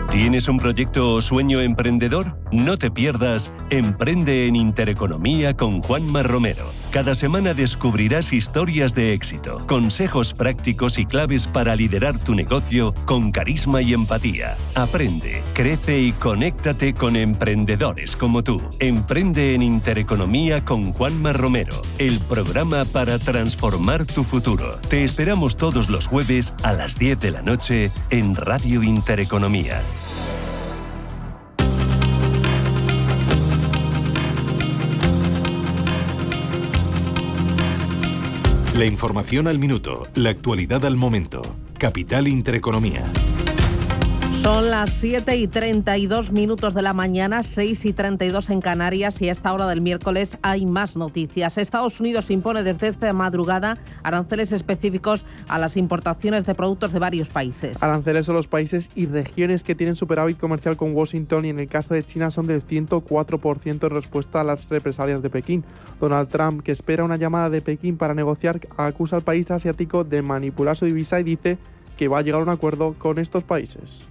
[SPEAKER 10] ¿Tienes un proyecto o sueño emprendedor? No te pierdas Emprende en Intereconomía con Juanma Romero. Cada semana descubrirás historias de éxito, consejos prácticos y claves para liderar tu negocio con carisma y empatía. Aprende, crece y conéctate con emprendedores como tú. Emprende en Intereconomía con Juanma Romero, el programa para transformar tu futuro. Te esperamos todos los jueves a las 10 de la noche en Radio Intereconomía.
[SPEAKER 2] La información al minuto, la actualidad al momento. Capital Intereconomía.
[SPEAKER 1] Son las 7:32 de la mañana, 6:32 en Canarias, y a esta hora del miércoles hay más noticias. Estados Unidos impone desde esta madrugada aranceles específicos a las importaciones de productos de varios países.
[SPEAKER 5] Aranceles a los países y regiones que tienen superávit comercial con Washington, y en el caso de China son del 104% en respuesta a las represalias de Pekín. Donald Trump, que espera una llamada de Pekín para negociar, acusa al país asiático de manipular su divisa y dice que va a llegar a un acuerdo con estos países.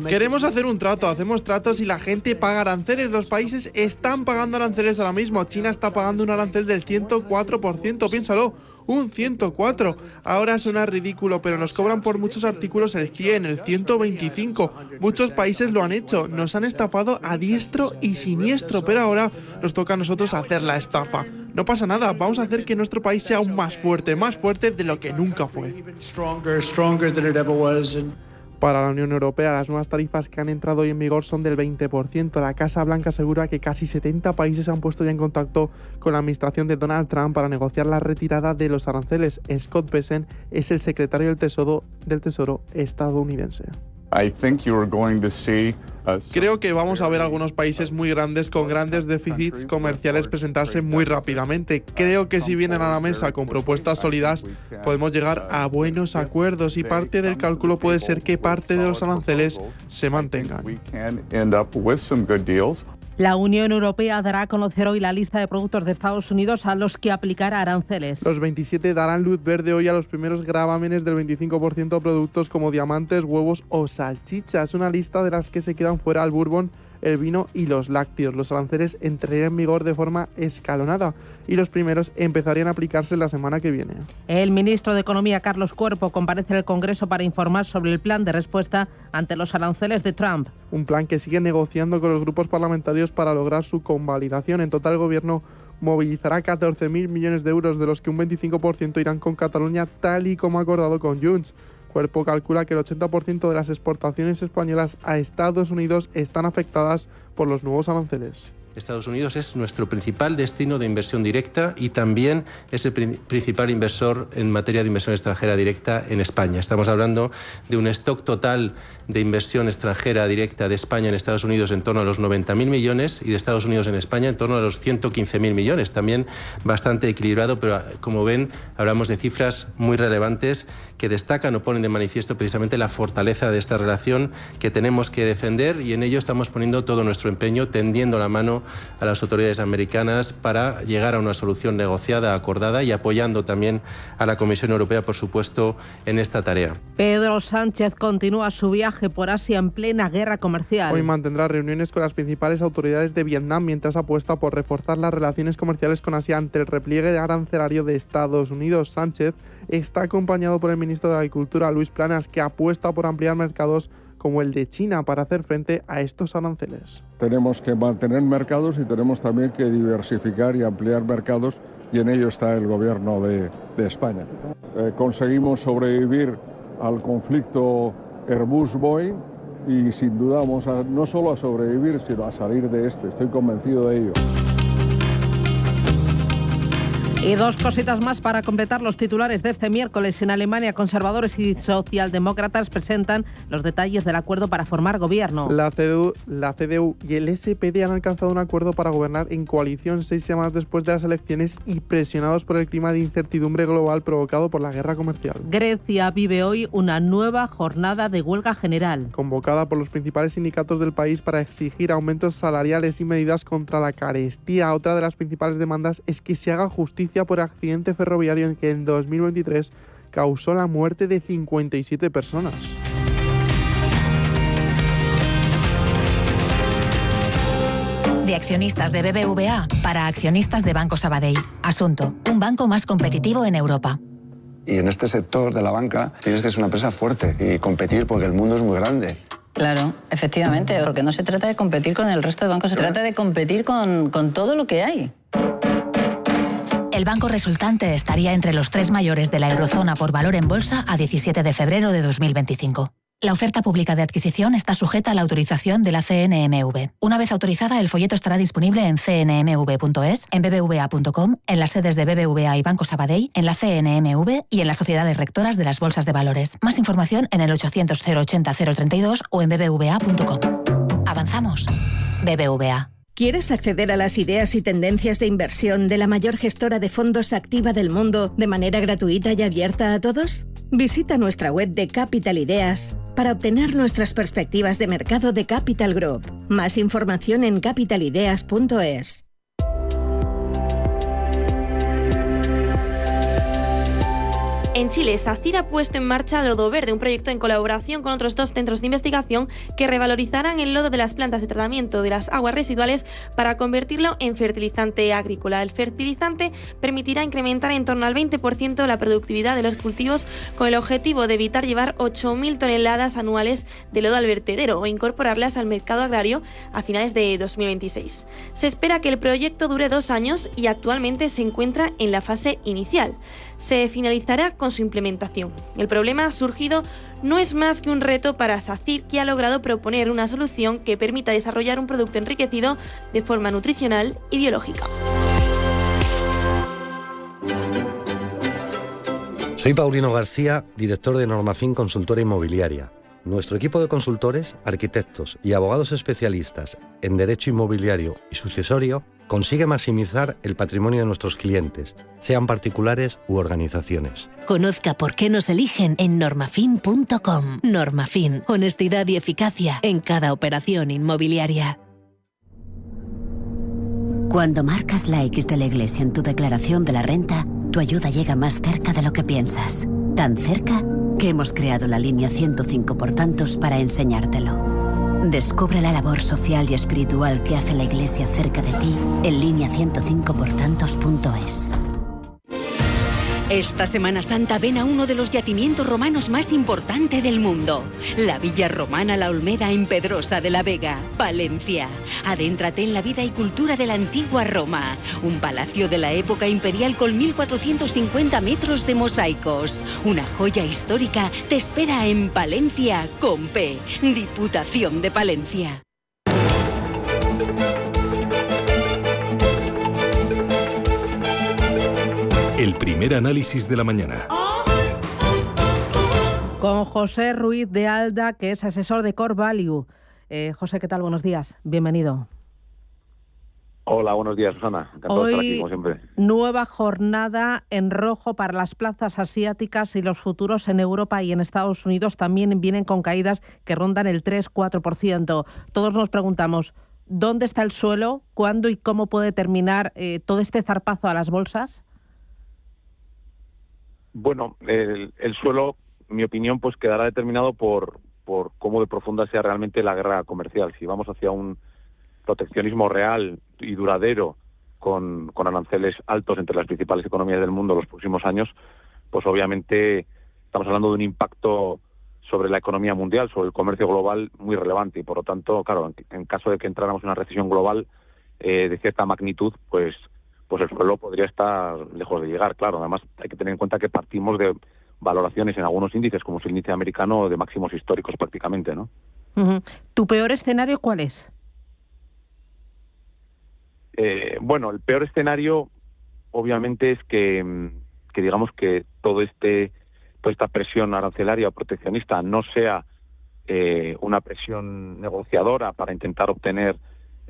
[SPEAKER 5] Queremos hacer un trato, hacemos tratos y la gente paga aranceles. Los países están pagando aranceles ahora mismo. China está pagando un arancel del 104%, piénsalo, un 104%. Ahora suena ridículo, pero nos cobran por muchos artículos el 100, el 125. Muchos países lo han hecho, nos han estafado a diestro y siniestro, pero ahora nos toca a nosotros hacer la estafa. No pasa nada, vamos a hacer que nuestro país sea aún más fuerte de lo que nunca fue. Para la Unión Europea, las nuevas tarifas que han entrado hoy en vigor son del 20%. La Casa Blanca asegura que casi 70 países se han puesto ya en contacto con la administración de Donald Trump para negociar la retirada de los aranceles. Scott Bessent es el secretario del Tesoro estadounidense. Creo que vamos a ver algunos países muy grandes con grandes déficits comerciales presentarse muy rápidamente. Creo que si vienen a la mesa con propuestas sólidas, podemos llegar a buenos acuerdos y parte del cálculo puede ser que parte de los aranceles se mantengan.
[SPEAKER 1] La Unión Europea dará a conocer hoy la lista de productos de Estados Unidos a los que aplicará aranceles.
[SPEAKER 5] Los 27 darán luz verde hoy a los primeros gravámenes del 25% a productos como diamantes, huevos o salchichas. Una lista de las que se quedan fuera el bourbon, el vino y los lácteos. Los aranceles entrarían en vigor de forma escalonada y los primeros empezarían a aplicarse la semana que viene.
[SPEAKER 1] El ministro de Economía, Carlos Cuerpo, comparece en el Congreso para informar sobre el plan de respuesta ante los aranceles de Trump.
[SPEAKER 5] Un plan que sigue negociando con los grupos parlamentarios para lograr su convalidación. En total, el Gobierno movilizará 14.000 millones de euros, de los que un 25% irán con Cataluña, tal y como ha acordado con Junts. Cuerpo calcula que el 80% de las exportaciones españolas a Estados Unidos están afectadas por los nuevos aranceles.
[SPEAKER 6] Estados Unidos es nuestro principal destino de inversión directa y también es el principal inversor en materia de inversión extranjera directa en España. Estamos hablando de un stock total de inversión extranjera directa de España en Estados Unidos en torno a los 90.000 millones y de Estados Unidos en España en torno a los 115.000 millones. También bastante equilibrado, pero como ven, hablamos de cifras muy relevantes que destacan o ponen de manifiesto precisamente la fortaleza de esta relación que tenemos que defender, y en ello estamos poniendo todo nuestro empeño, tendiendo la mano a las autoridades americanas para llegar a una solución negociada, acordada, y apoyando también a la Comisión Europea, por supuesto, en esta tarea.
[SPEAKER 1] Pedro Sánchez continúa su viaje por Asia en plena guerra comercial.
[SPEAKER 5] Hoy mantendrá reuniones con las principales autoridades de Vietnam mientras apuesta por reforzar las relaciones comerciales con Asia ante el repliegue arancelario de Estados Unidos. Sánchez está acompañado por el ministro de Agricultura, Luis Planas, que apuesta por ampliar mercados como el de China para hacer frente a estos aranceles.
[SPEAKER 8] Tenemos que mantener mercados y tenemos también que diversificar y ampliar mercados, y en ello está el gobierno de España. Conseguimos sobrevivir al conflicto Airbus-Boeing y sin duda vamos no solo a sobrevivir, sino a salir de este. Estoy convencido de ello.
[SPEAKER 1] Y dos cositas más para completar los titulares de este miércoles. En Alemania, conservadores y socialdemócratas presentan los detalles del acuerdo para formar gobierno.
[SPEAKER 5] La CDU y el SPD han alcanzado un acuerdo para gobernar en coalición 6 semanas después de las elecciones y presionados por el clima de incertidumbre global provocado por la guerra comercial.
[SPEAKER 1] Grecia vive hoy una nueva jornada de huelga general,
[SPEAKER 5] convocada por los principales sindicatos del país para exigir aumentos salariales y medidas contra la carestía. Otra de las principales demandas es que se haga justicia por accidente ferroviario en que en 2023 causó la muerte de 57 personas.
[SPEAKER 7] De accionistas de BBVA para accionistas de Banco Sabadell. Asunto: un banco más competitivo en Europa.
[SPEAKER 23] Y en este sector de la banca tienes que ser una empresa fuerte y competir porque el mundo es muy grande.
[SPEAKER 24] Claro, efectivamente, porque no se trata de competir con el resto de bancos, se trata de competir con todo lo que hay.
[SPEAKER 7] El banco resultante estaría entre los 3 mayores de la eurozona por valor en bolsa a 17 de febrero de 2025. La oferta pública de adquisición está sujeta a la autorización de la CNMV. Una vez autorizada, el folleto estará disponible en cnmv.es, en bbva.com, en las sedes de BBVA y Banco Sabadell, en la CNMV y en las sociedades rectoras de las bolsas de valores. Más información en el 800 080 032 o en bbva.com. Avanzamos. BBVA.
[SPEAKER 25] ¿Quieres acceder a las ideas y tendencias de inversión de la mayor gestora de fondos activa del mundo de manera gratuita y abierta a todos? Visita nuestra web de Capital Ideas para obtener nuestras perspectivas de mercado de Capital Group. Más información en capitalideas.es.
[SPEAKER 26] En Chile, SACIR ha puesto en marcha Lodo Verde, un proyecto en colaboración con otros 2 centros de investigación que revalorizarán el lodo de las plantas de tratamiento de las aguas residuales para convertirlo en fertilizante agrícola. El fertilizante permitirá incrementar en torno al 20% la productividad de los cultivos, con el objetivo de evitar llevar 8.000 toneladas anuales de lodo al vertedero o incorporarlas al mercado agrario a finales de 2026. Se espera que el proyecto dure 2 años y actualmente se encuentra en la fase inicial. Se finalizará con su implementación. El problema surgido no es más que un reto para SACIR, que ha logrado proponer una solución que permita desarrollar un producto enriquecido de forma nutricional y biológica.
[SPEAKER 27] Soy Paulino García, director de Normafin Consultora Inmobiliaria.
[SPEAKER 9] Nuestro equipo de consultores, arquitectos y abogados especialistas en derecho inmobiliario y sucesorio consigue maximizar el patrimonio de nuestros clientes, sean particulares u organizaciones.
[SPEAKER 11] Conozca por qué nos eligen en normafin.com. Normafin, honestidad y eficacia en cada operación inmobiliaria.
[SPEAKER 12] Cuando marcas la X de la Iglesia en tu declaración de la renta, tu ayuda llega más cerca de lo que piensas. Tan cerca que hemos creado la línea 105 por tantos para enseñártelo. Descubre la labor social y espiritual que hace la Iglesia cerca de ti en línea105portantos.es.
[SPEAKER 13] Esta Semana Santa ven a uno de los yacimientos romanos más importantes del mundo, la Villa Romana La Olmeda en Pedrosa de la Vega, Palencia. Adéntrate en la vida y cultura de la antigua Roma, un palacio de la época imperial con 1450 metros de mosaicos. Una joya histórica te espera en Palencia con P, Diputación de Palencia.
[SPEAKER 2] El primer análisis de la mañana.
[SPEAKER 1] Con José Ruiz de Alda, que es asesor de Core Value. José, ¿qué tal? Buenos días. Bienvenido.
[SPEAKER 14] Hola, buenos días, Susana. Encantado de estar aquí, como siempre.
[SPEAKER 1] Nueva jornada en rojo para las plazas asiáticas y los futuros en Europa y en Estados Unidos también vienen con caídas que rondan el 3-4%. Todos nos preguntamos, ¿dónde está el suelo? ¿Cuándo y cómo puede terminar todo este zarpazo a las bolsas?
[SPEAKER 14] Bueno, el suelo, en mi opinión, pues quedará determinado por cómo de profunda sea realmente la guerra comercial. Si vamos hacia un proteccionismo real y duradero con aranceles altos entre las principales economías del mundo los próximos años, pues obviamente estamos hablando de un impacto sobre la economía mundial, sobre el comercio global muy relevante y por lo tanto, claro, en caso de que entráramos en una recesión global de cierta magnitud, pues el suelo podría estar lejos de llegar, claro. Además, hay que tener en cuenta que partimos de valoraciones en algunos índices, como es el índice americano, de máximos históricos prácticamente, ¿no?
[SPEAKER 1] ¿Tu peor escenario cuál es?
[SPEAKER 14] Bueno, el peor escenario, obviamente, es que digamos que toda esta presión arancelaria o proteccionista no sea una presión negociadora para intentar obtener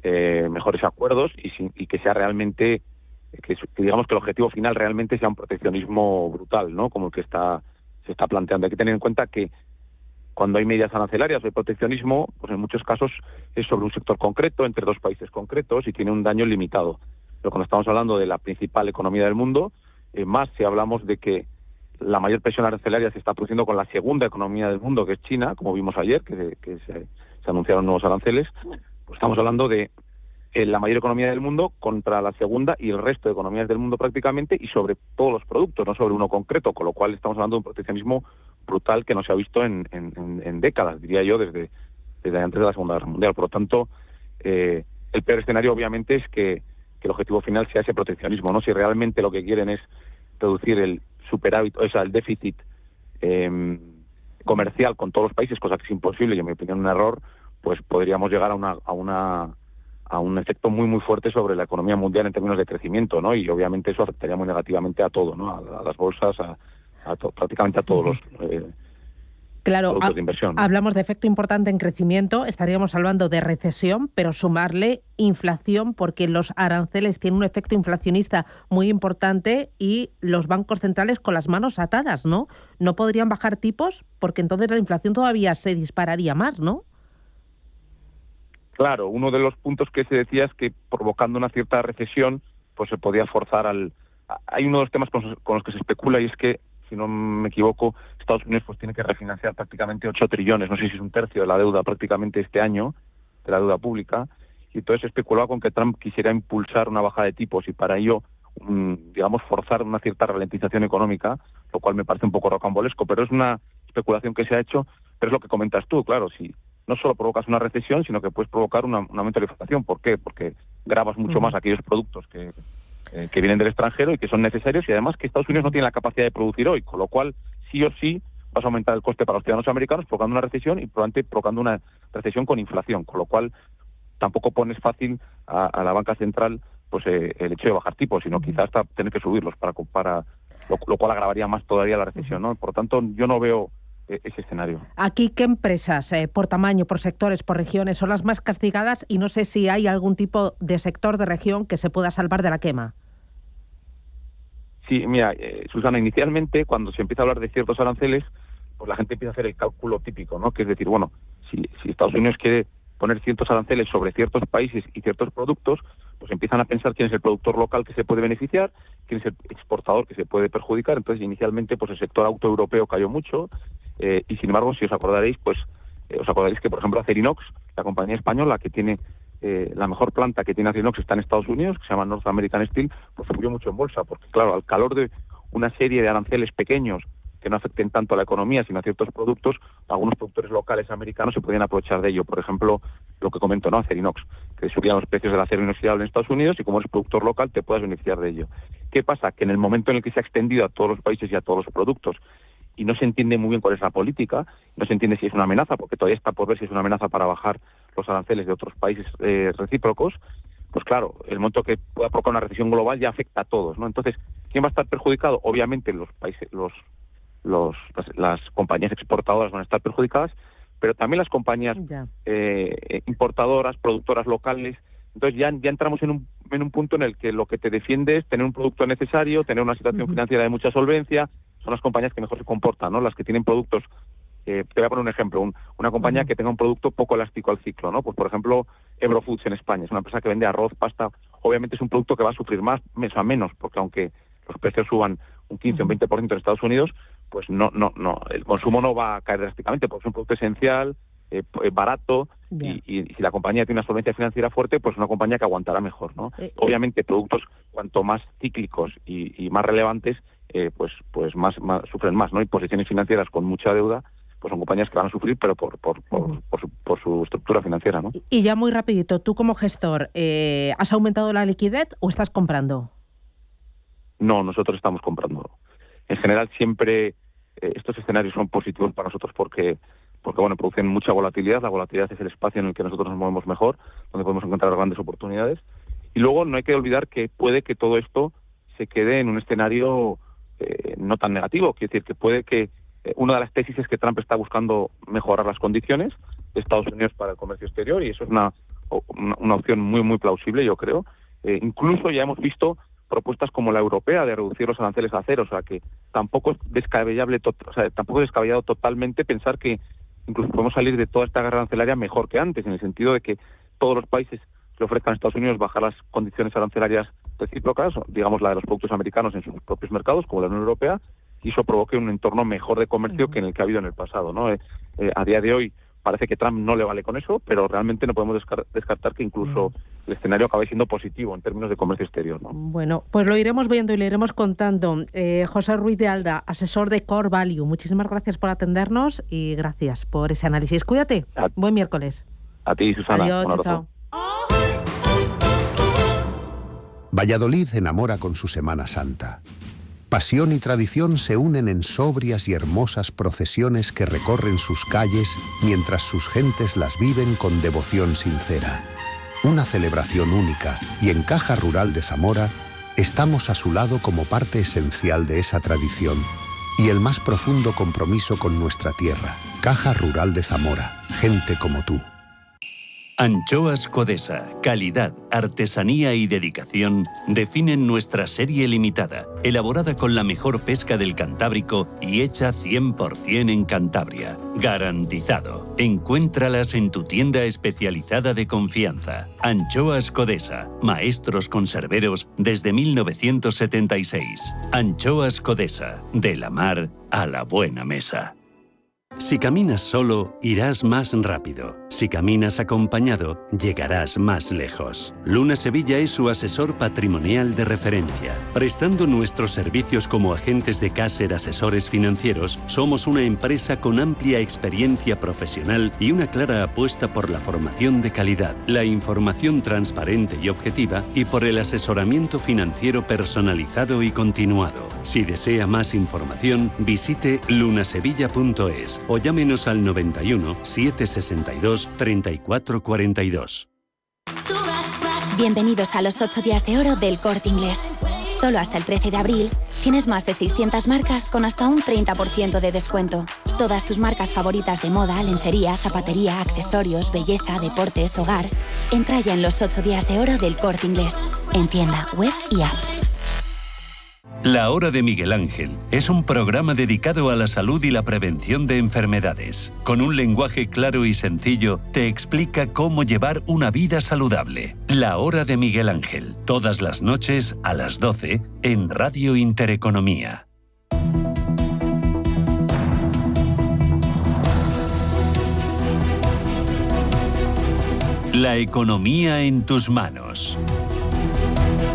[SPEAKER 14] mejores acuerdos y que sea realmente que digamos que el objetivo final realmente sea un proteccionismo brutal, ¿no? Como el que se está planteando. Hay que tener en cuenta que cuando hay medidas arancelarias o hay proteccionismo, pues en muchos casos es sobre un sector concreto, entre dos países concretos y tiene un daño limitado. Pero cuando estamos hablando de la principal economía del mundo, más si hablamos de que la mayor presión arancelaria se está produciendo con la segunda economía del mundo, que es China, como vimos ayer, que se anunciaron nuevos aranceles, pues estamos hablando de la mayor economía del mundo contra la segunda y el resto de economías del mundo prácticamente y sobre todos los productos, no sobre uno concreto, con lo cual estamos hablando de un proteccionismo brutal que no se ha visto en décadas, diría yo, desde antes de la Segunda Guerra Mundial. Por lo tanto, el peor escenario obviamente es que el objetivo final sea ese proteccionismo, ¿no? Si realmente lo que quieren es reducir el superávit, o sea, el déficit comercial con todos los países, cosa que es imposible y en mi opinión un error, pues podríamos llegar a un efecto muy muy fuerte sobre la economía mundial en términos de crecimiento, ¿no? Y obviamente eso afectaría muy negativamente a todo, ¿no? A las bolsas, prácticamente a todos los productos de inversión, ¿no?
[SPEAKER 1] Hablamos de efecto importante en crecimiento, estaríamos hablando de recesión, pero sumarle inflación, porque los aranceles tienen un efecto inflacionista muy importante y los bancos centrales con las manos atadas, ¿no? No podrían bajar tipos porque entonces la inflación todavía se dispararía más, ¿no?
[SPEAKER 14] Claro, uno de los puntos que se decía es que provocando una cierta recesión, pues se podía forzar Hay uno de los temas con los que se especula y es que, si no me equivoco, Estados Unidos pues tiene que refinanciar prácticamente 8 trillones, no sé si es un tercio de la deuda prácticamente este año, de la deuda pública, y entonces se especulaba con que Trump quisiera impulsar una bajada de tipos y para ello, digamos, forzar una cierta ralentización económica, lo cual me parece un poco rocambolesco, pero es una especulación que se ha hecho, pero es lo que comentas tú, claro, si no solo provocas una recesión, sino que puedes provocar un aumento de la inflación. ¿Por qué? Porque gravas mucho más aquellos productos que vienen del extranjero y que son necesarios y además que Estados Unidos no tiene la capacidad de producir hoy, con lo cual sí o sí vas a aumentar el coste para los ciudadanos americanos provocando una recesión y probablemente provocando una recesión con inflación, con lo cual tampoco pones fácil a la banca central pues el hecho de bajar tipos, sino quizás hasta tener que subirlos para lo cual agravaría más todavía la recesión, ¿no? Por lo tanto, yo no veo ese escenario.
[SPEAKER 1] Aquí, ¿qué empresas, por tamaño, por sectores, por regiones, son las más castigadas? Y no sé si hay algún tipo de sector, de región, que se pueda salvar de la quema.
[SPEAKER 14] Sí, mira, Susana, inicialmente, cuando se empieza a hablar de ciertos aranceles, pues la gente empieza a hacer el cálculo típico, ¿no? Que es decir, bueno, si Estados Unidos quiere poner ciertos aranceles sobre ciertos países y ciertos productos, pues empiezan a pensar quién es el productor local que se puede beneficiar, quién es el exportador que se puede perjudicar. Entonces, inicialmente, pues el sector auto europeo cayó mucho, y sin embargo, si os acordaréis, que, por ejemplo, Acerinox, la compañía española que tiene la mejor planta que tiene Acerinox está en Estados Unidos, que se llama North American Steel, pues subió mucho en bolsa, porque claro, al calor de una serie de aranceles pequeños que no afecten tanto a la economía, sino a ciertos productos, algunos productores locales americanos se podían aprovechar de ello. Por ejemplo, lo que comento, ¿no? Acerinox, que subían los precios del acero inoxidable en Estados Unidos y como eres productor local te puedes beneficiar de ello. ¿Qué pasa? Que en el momento en el que se ha extendido a todos los países y a todos los productos y no se entiende muy bien cuál es la política, no se entiende si es una amenaza, porque todavía está por ver si es una amenaza para bajar los aranceles de otros países recíprocos, pues claro, el momento que pueda provocar una recesión global ya afecta a todos, ¿no? Entonces, ¿quién va a estar perjudicado? Obviamente los países, las compañías exportadoras van a estar perjudicadas, pero también las compañías importadoras, productoras locales. Entonces ya entramos en un punto en el que lo que te defiende es tener un producto necesario, tener una situación financiera de mucha solvencia. Son las compañías que mejor se comportan, ¿no? Las que tienen productos. Te voy a poner un ejemplo, una compañía que tenga un producto poco elástico al ciclo, ¿no? Pues por ejemplo, Ebro Foods en España, es una empresa que vende arroz, pasta. Obviamente es un producto que va a sufrir más, mes a menos, porque aunque los precios suban un 15 o un 20% en Estados Unidos, pues no, el consumo no va a caer drásticamente, porque es un producto esencial, barato, y si la compañía tiene una solvencia financiera fuerte, pues es una compañía que aguantará mejor, ¿no? Obviamente productos cuanto más cíclicos y más relevantes, pues más sufren más, ¿no? Y posiciones financieras con mucha deuda, pues son compañías que van a sufrir, pero por su estructura financiera, ¿no?
[SPEAKER 1] Y ya muy rapidito, tú como gestor, ¿has aumentado la liquidez o estás comprando?
[SPEAKER 14] No, nosotros estamos comprando. En general siempre estos escenarios son positivos para nosotros porque bueno, producen mucha volatilidad. La volatilidad es el espacio en el que nosotros nos movemos mejor, donde podemos encontrar grandes oportunidades. Y luego no hay que olvidar que puede que todo esto se quede en un escenario no tan negativo. Quiere decir que puede que una de las tesis es que Trump está buscando mejorar las condiciones de Estados Unidos para el comercio exterior, y eso es una opción muy, muy plausible, yo creo. Incluso ya hemos visto propuestas como la europea de reducir los aranceles a cero, o sea que tampoco es descabellado totalmente pensar que incluso podemos salir de toda esta guerra arancelaria mejor que antes, en el sentido de que todos los países le ofrezcan a Estados Unidos bajar las condiciones arancelarias recíprocas, digamos la de los productos americanos en sus propios mercados, como la Unión Europea, y eso provoque un entorno mejor de comercio que en el que ha habido en el pasado, ¿no? A día de hoy parece que Trump no le vale con eso, pero realmente no podemos descartar que incluso el escenario acabe siendo positivo en términos de comercio exterior, ¿no?
[SPEAKER 1] Bueno, pues lo iremos viendo y le iremos contando. José Ruiz de Alda, asesor de Core Value, muchísimas gracias por atendernos y gracias por ese análisis. Cuídate. Buen miércoles.
[SPEAKER 14] A ti, Susana.
[SPEAKER 1] Adiós, chao.
[SPEAKER 3] Valladolid enamora con su Semana Santa. Pasión y tradición se unen en sobrias y hermosas procesiones que recorren sus calles mientras sus gentes las viven con devoción sincera. Una celebración única, y en Caja Rural de Zamora estamos a su lado como parte esencial de esa tradición y el más profundo compromiso con nuestra tierra. Caja Rural de Zamora, gente como tú.
[SPEAKER 10] Anchoas Codesa, calidad, artesanía y dedicación definen nuestra serie limitada, elaborada con la mejor pesca del Cantábrico y hecha 100% en Cantabria. Garantizado. Encuéntralas en tu tienda especializada de confianza. Anchoas Codesa, maestros conserveros desde 1976. Anchoas Codesa, de la mar a la buena mesa. Si caminas solo, irás más rápido. Si caminas acompañado, llegarás más lejos. Luna Sevilla es su asesor patrimonial de referencia. Prestando nuestros servicios como agentes de Caser Asesores Financieros, somos una empresa con amplia experiencia profesional y una clara apuesta por la formación de calidad, la información transparente y objetiva y por el asesoramiento financiero personalizado y continuado. Si desea más información, visite lunasevilla.es o llámenos al 91 762 3442.
[SPEAKER 21] Bienvenidos a los 8 días de oro del Corte Inglés. Solo hasta el 13 de abril tienes más de 600 marcas con hasta un 30% de descuento. Todas tus marcas favoritas de moda, lencería, zapatería, accesorios, belleza, deportes, hogar. Entra ya en los 8 días de oro del Corte Inglés. En tienda, web y app.
[SPEAKER 10] La Hora de Miguel Ángel es un programa dedicado a la salud y la prevención de enfermedades. Con un lenguaje claro y sencillo, te explica cómo llevar una vida saludable. La Hora de Miguel Ángel, todas las noches a las 12 en Radio Intereconomía. La economía en tus manos.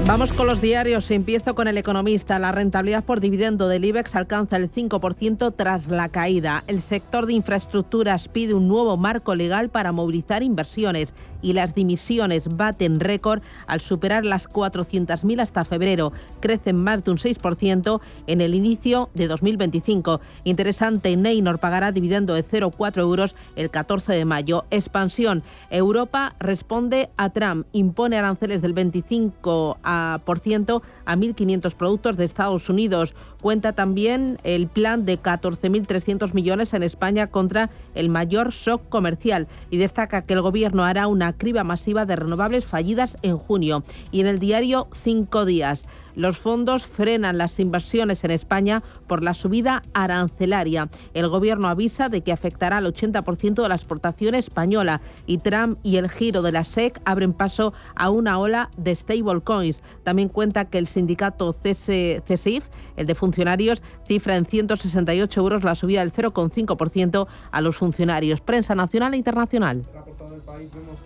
[SPEAKER 1] Vamos con los diarios. Empiezo con El Economista. La rentabilidad por dividendo del IBEX alcanza el 5% tras la caída. El sector de infraestructuras pide un nuevo marco legal para movilizar inversiones y las dimisiones baten récord al superar las 400.000 hasta febrero. Crecen más de un 6% en el inicio de 2025. Interesante, Neynor pagará dividendo de 0,4 euros el 14 de mayo. Expansión. Europa responde a Trump. Impone aranceles del 25% a 1.500 productos de Estados Unidos. Cuenta también el plan de 14.300 millones en España contra el mayor shock comercial y destaca que el gobierno hará una criba masiva de renovables fallidas en junio. Y en el diario 5 días, los fondos frenan las inversiones en España por la subida arancelaria. El gobierno avisa de que afectará al 80% de la exportación española y Trump y el giro de la SEC abren paso a una ola de stablecoins. También cuenta que el sindicato CESIF, el de funcionarios, cifra en 168 euros la subida del 0,5% a los funcionarios. Prensa nacional e internacional.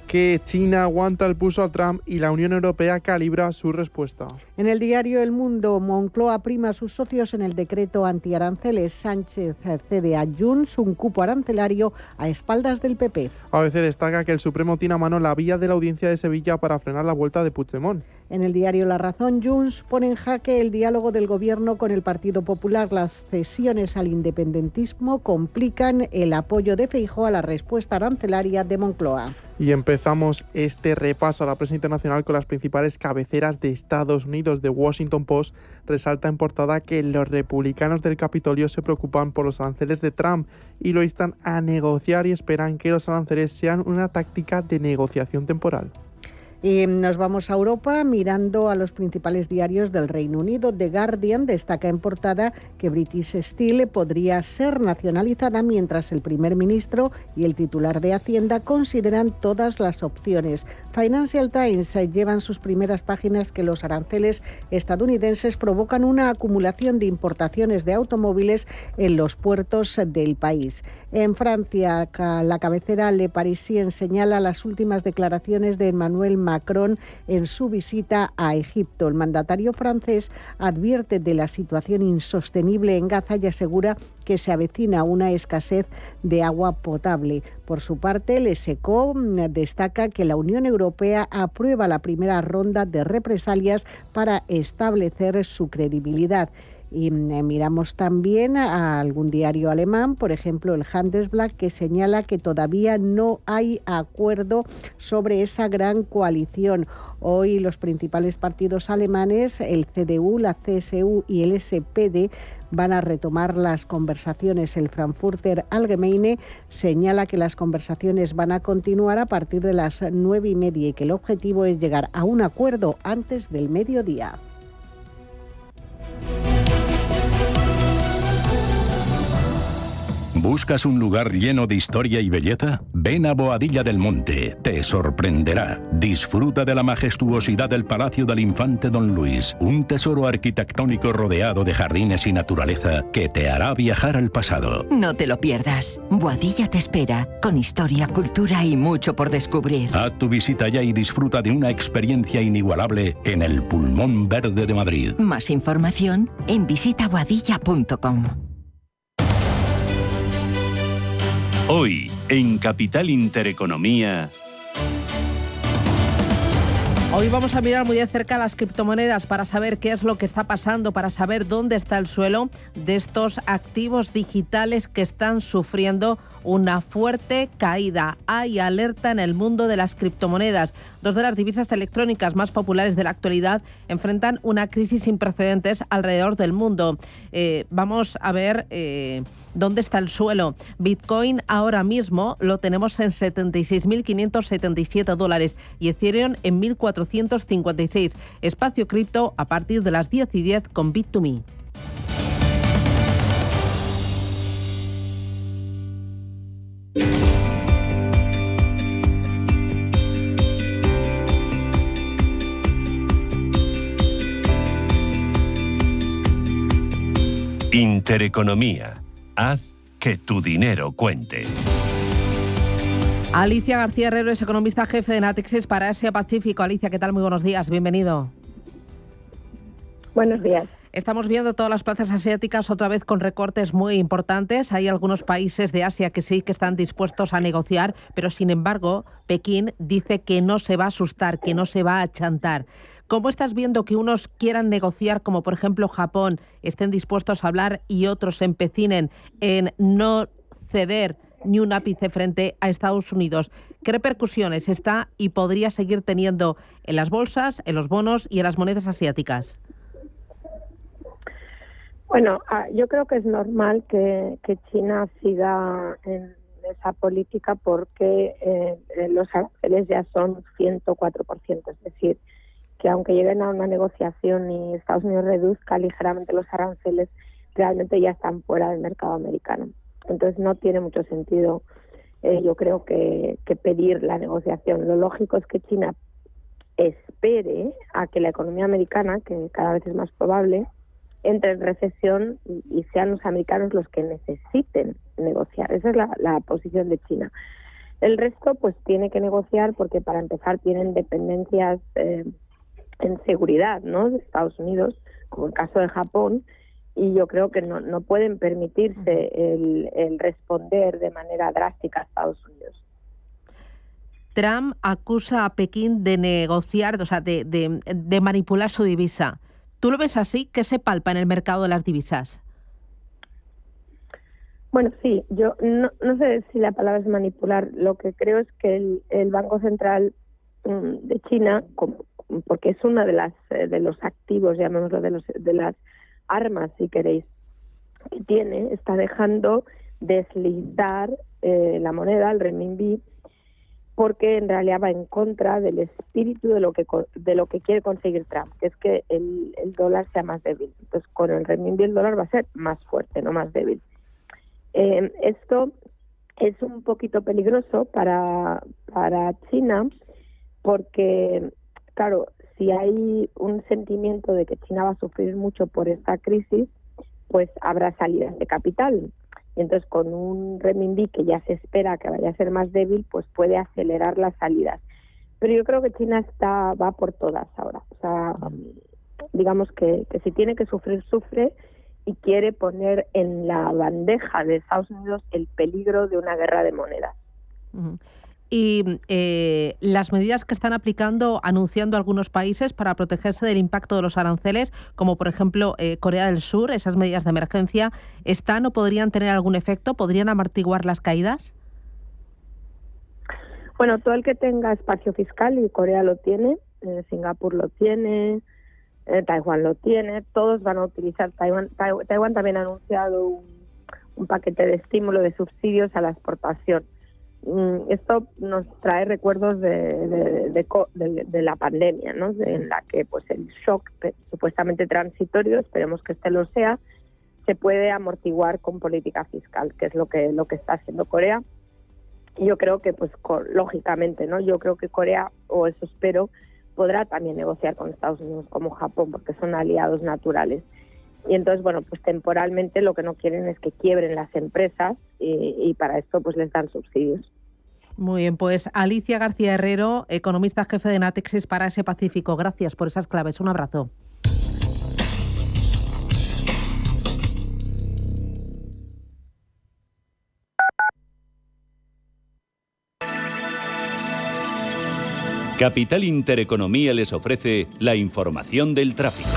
[SPEAKER 5] Que China aguanta el pulso a Trump y la Unión Europea calibra su respuesta.
[SPEAKER 4] En el diario El Mundo, Moncloa prima a sus socios en el decreto antiaranceles. Sánchez cede a Junts un cupo arancelario a espaldas del PP.
[SPEAKER 5] ABC destaca que el Supremo tiene a mano la vía de la Audiencia de Sevilla para frenar la vuelta de Puigdemont.
[SPEAKER 4] En el diario La Razón, Junts pone en jaque el diálogo del gobierno con el Partido Popular. Las cesiones al independentismo complican el apoyo de Feijóo a la respuesta arancelaria de Moncloa.
[SPEAKER 5] Y empezamos este repaso a la prensa internacional con las principales cabeceras de Estados Unidos. The Washington Post resalta en portada que los republicanos del Capitolio se preocupan por los aranceles de Trump y lo instan a negociar y esperan que los aranceles sean una táctica de negociación temporal.
[SPEAKER 4] Y nos vamos a Europa mirando a los principales diarios del Reino Unido. The Guardian destaca en portada que British Steel podría ser nacionalizada mientras el primer ministro y el titular de Hacienda consideran todas las opciones. Financial Times lleva en sus primeras páginas que los aranceles estadounidenses provocan una acumulación de importaciones de automóviles en los puertos del país. En Francia, la cabecera Le Parisien señala las últimas declaraciones de Emmanuel Macron en su visita a Egipto. El mandatario francés advierte de la situación insostenible en Gaza y asegura que se avecina una escasez de agua potable. Por su parte, el SECO destaca que la Unión Europea aprueba la primera ronda de represalias para establecer su credibilidad. Y miramos también a algún diario alemán, por ejemplo el Handelsblatt, que señala que todavía no hay acuerdo sobre esa gran coalición. Hoy los principales partidos alemanes, el CDU, la CSU y el SPD, van a retomar las conversaciones. El Frankfurter Allgemeine señala que las conversaciones van a continuar a partir de las 9:30 y que el objetivo es llegar a un acuerdo antes del mediodía.
[SPEAKER 15] ¿Buscas un lugar lleno de historia y belleza? Ven a Boadilla del Monte, te sorprenderá. Disfruta de la majestuosidad del Palacio del Infante Don Luis, un tesoro arquitectónico rodeado de jardines y naturaleza que te hará viajar al pasado.
[SPEAKER 16] No te lo pierdas. Boadilla te espera, con historia, cultura y mucho por descubrir.
[SPEAKER 15] Haz tu visita ya y disfruta de una experiencia inigualable en el Pulmón Verde de Madrid.
[SPEAKER 16] Más información en visitaboadilla.com.
[SPEAKER 10] Hoy, en Capital Intereconomía,
[SPEAKER 1] Hoy vamos a mirar muy de cerca las criptomonedas para saber qué es lo que está pasando, para saber dónde está el suelo de estos activos digitales que están sufriendo una fuerte caída. Hay alerta en el mundo de las criptomonedas. Dos de las divisas electrónicas más populares de la actualidad enfrentan una crisis sin precedentes alrededor del mundo. Vamos a ver dónde está el suelo. Bitcoin ahora mismo lo tenemos en $76.577 y Ethereum en 1.456. Espacio Cripto a partir de las 10:10 con Bit2Me.
[SPEAKER 10] Intereconomía. Haz que tu dinero cuente.
[SPEAKER 1] Alicia García Herrero es economista jefe de Natixis para Asia Pacífico. Alicia, ¿qué tal? Muy buenos días, bienvenido.
[SPEAKER 6] Buenos días.
[SPEAKER 1] Estamos viendo todas las plazas asiáticas otra vez con recortes muy importantes. Hay algunos países de Asia que sí que están dispuestos a negociar, pero sin embargo, Pekín dice que no se va a asustar, que no se va a achantar. ¿Cómo estás viendo que unos quieran negociar, como por ejemplo Japón, estén dispuestos a hablar y otros se empecinen en no ceder ni un ápice frente a Estados Unidos? ¿Qué repercusiones está y podría seguir teniendo en las bolsas, en los bonos y en las monedas asiáticas?
[SPEAKER 6] Bueno, yo creo que es normal que China siga en esa política porque los aranceles ya son 104%, es decir, que aunque lleguen a una negociación y Estados Unidos reduzca ligeramente los aranceles, realmente ya están fuera del mercado americano. Entonces no tiene mucho sentido, yo creo, que pedir la negociación. Lo lógico es que China espere a que la economía americana, que cada vez es más probable, entre en recesión y sean los americanos los que necesiten negociar. Esa es la posición de China. El resto pues tiene que negociar porque para empezar tienen dependencias en seguridad, ¿no?, de Estados Unidos, como el caso de Japón, y yo creo que no pueden permitirse el responder de manera drástica a Estados Unidos.
[SPEAKER 1] Trump acusa a Pekín de negociar, o sea, de manipular su divisa. ¿Tú lo ves así? ¿Qué se palpa en el mercado de las divisas?
[SPEAKER 6] Bueno, sí, yo no sé si la palabra es manipular. Lo que creo es que el Banco Central de China, porque es una de los activos, llamémoslo, de las armas, si queréis, que tiene, está dejando deslizar la moneda, el renminbi, porque en realidad va en contra del espíritu de lo que quiere conseguir Trump, que es que el dólar sea más débil. Entonces, con el renminbi el dólar va a ser más fuerte, no más débil. Esto es un poquito peligroso para China, porque, claro, si hay un sentimiento de que China va a sufrir mucho por esta crisis, pues habrá salidas de capital. Entonces, con un renminbi que ya se espera que vaya a ser más débil, pues puede acelerar las salidas. Pero yo creo que China va por todas ahora. O sea, digamos que si tiene que sufrir, sufre, y quiere poner en la bandeja de Estados Unidos el peligro de una guerra de monedas.
[SPEAKER 1] Y las medidas que están anunciando algunos países para protegerse del impacto de los aranceles, como por ejemplo Corea del Sur, esas medidas de emergencia, ¿están o podrían tener algún efecto? ¿Podrían amortiguar las caídas?
[SPEAKER 6] Bueno, todo el que tenga espacio fiscal, y Corea lo tiene, Singapur lo tiene, Taiwán lo tiene, todos van a utilizar. Taiwán también ha anunciado un paquete de estímulo de subsidios a la exportación. Esto nos trae recuerdos de la pandemia, ¿no?, en la que pues el shock supuestamente transitorio, esperemos que este lo sea, se puede amortiguar con política fiscal, que es lo que está haciendo Corea. Y yo creo que pues lógicamente, ¿no?, yo creo que Corea, o eso espero, podrá también negociar con Estados Unidos como Japón, porque son aliados naturales. Y entonces, bueno, pues temporalmente lo que no quieren es que quiebren las empresas y para esto pues les dan subsidios.
[SPEAKER 1] Muy bien, pues Alicia García Herrero, economista jefe de Natixis para Asia Pacífico. Gracias por esas claves. Un abrazo.
[SPEAKER 10] Capital Intereconomía les ofrece la información del tráfico.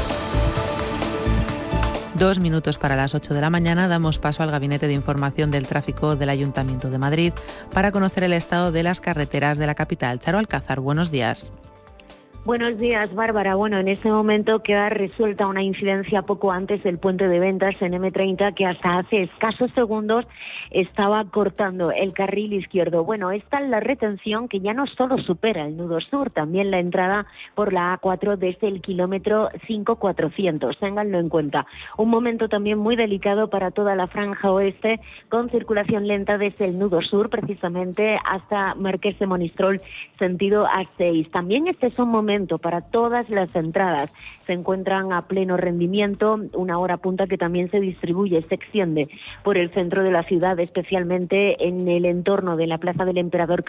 [SPEAKER 8] 2 minutos para las 8 de la mañana, damos paso al Gabinete de Información del Tráfico del Ayuntamiento de Madrid para conocer el estado de las carreteras de la capital. Charo Alcázar, buenos días.
[SPEAKER 17] Buenos días, Bárbara. Bueno, en este momento queda resuelta una incidencia poco antes del puente de ventas en M30 que hasta hace escasos segundos estaba cortando el carril izquierdo. Bueno, esta es la retención que ya no solo supera el nudo sur, también la entrada por la A4 desde el kilómetro 5400. Ténganlo en cuenta. Un momento también muy delicado para toda la franja oeste, con circulación lenta desde el nudo sur, precisamente hasta Marqués de Monistrol, sentido A6. También este es un momento para todas las entradas. Se encuentran a pleno rendimiento, una hora punta que también se distribuye, se extiende por el centro de la ciudad, especialmente en el entorno de la Plaza del Emperador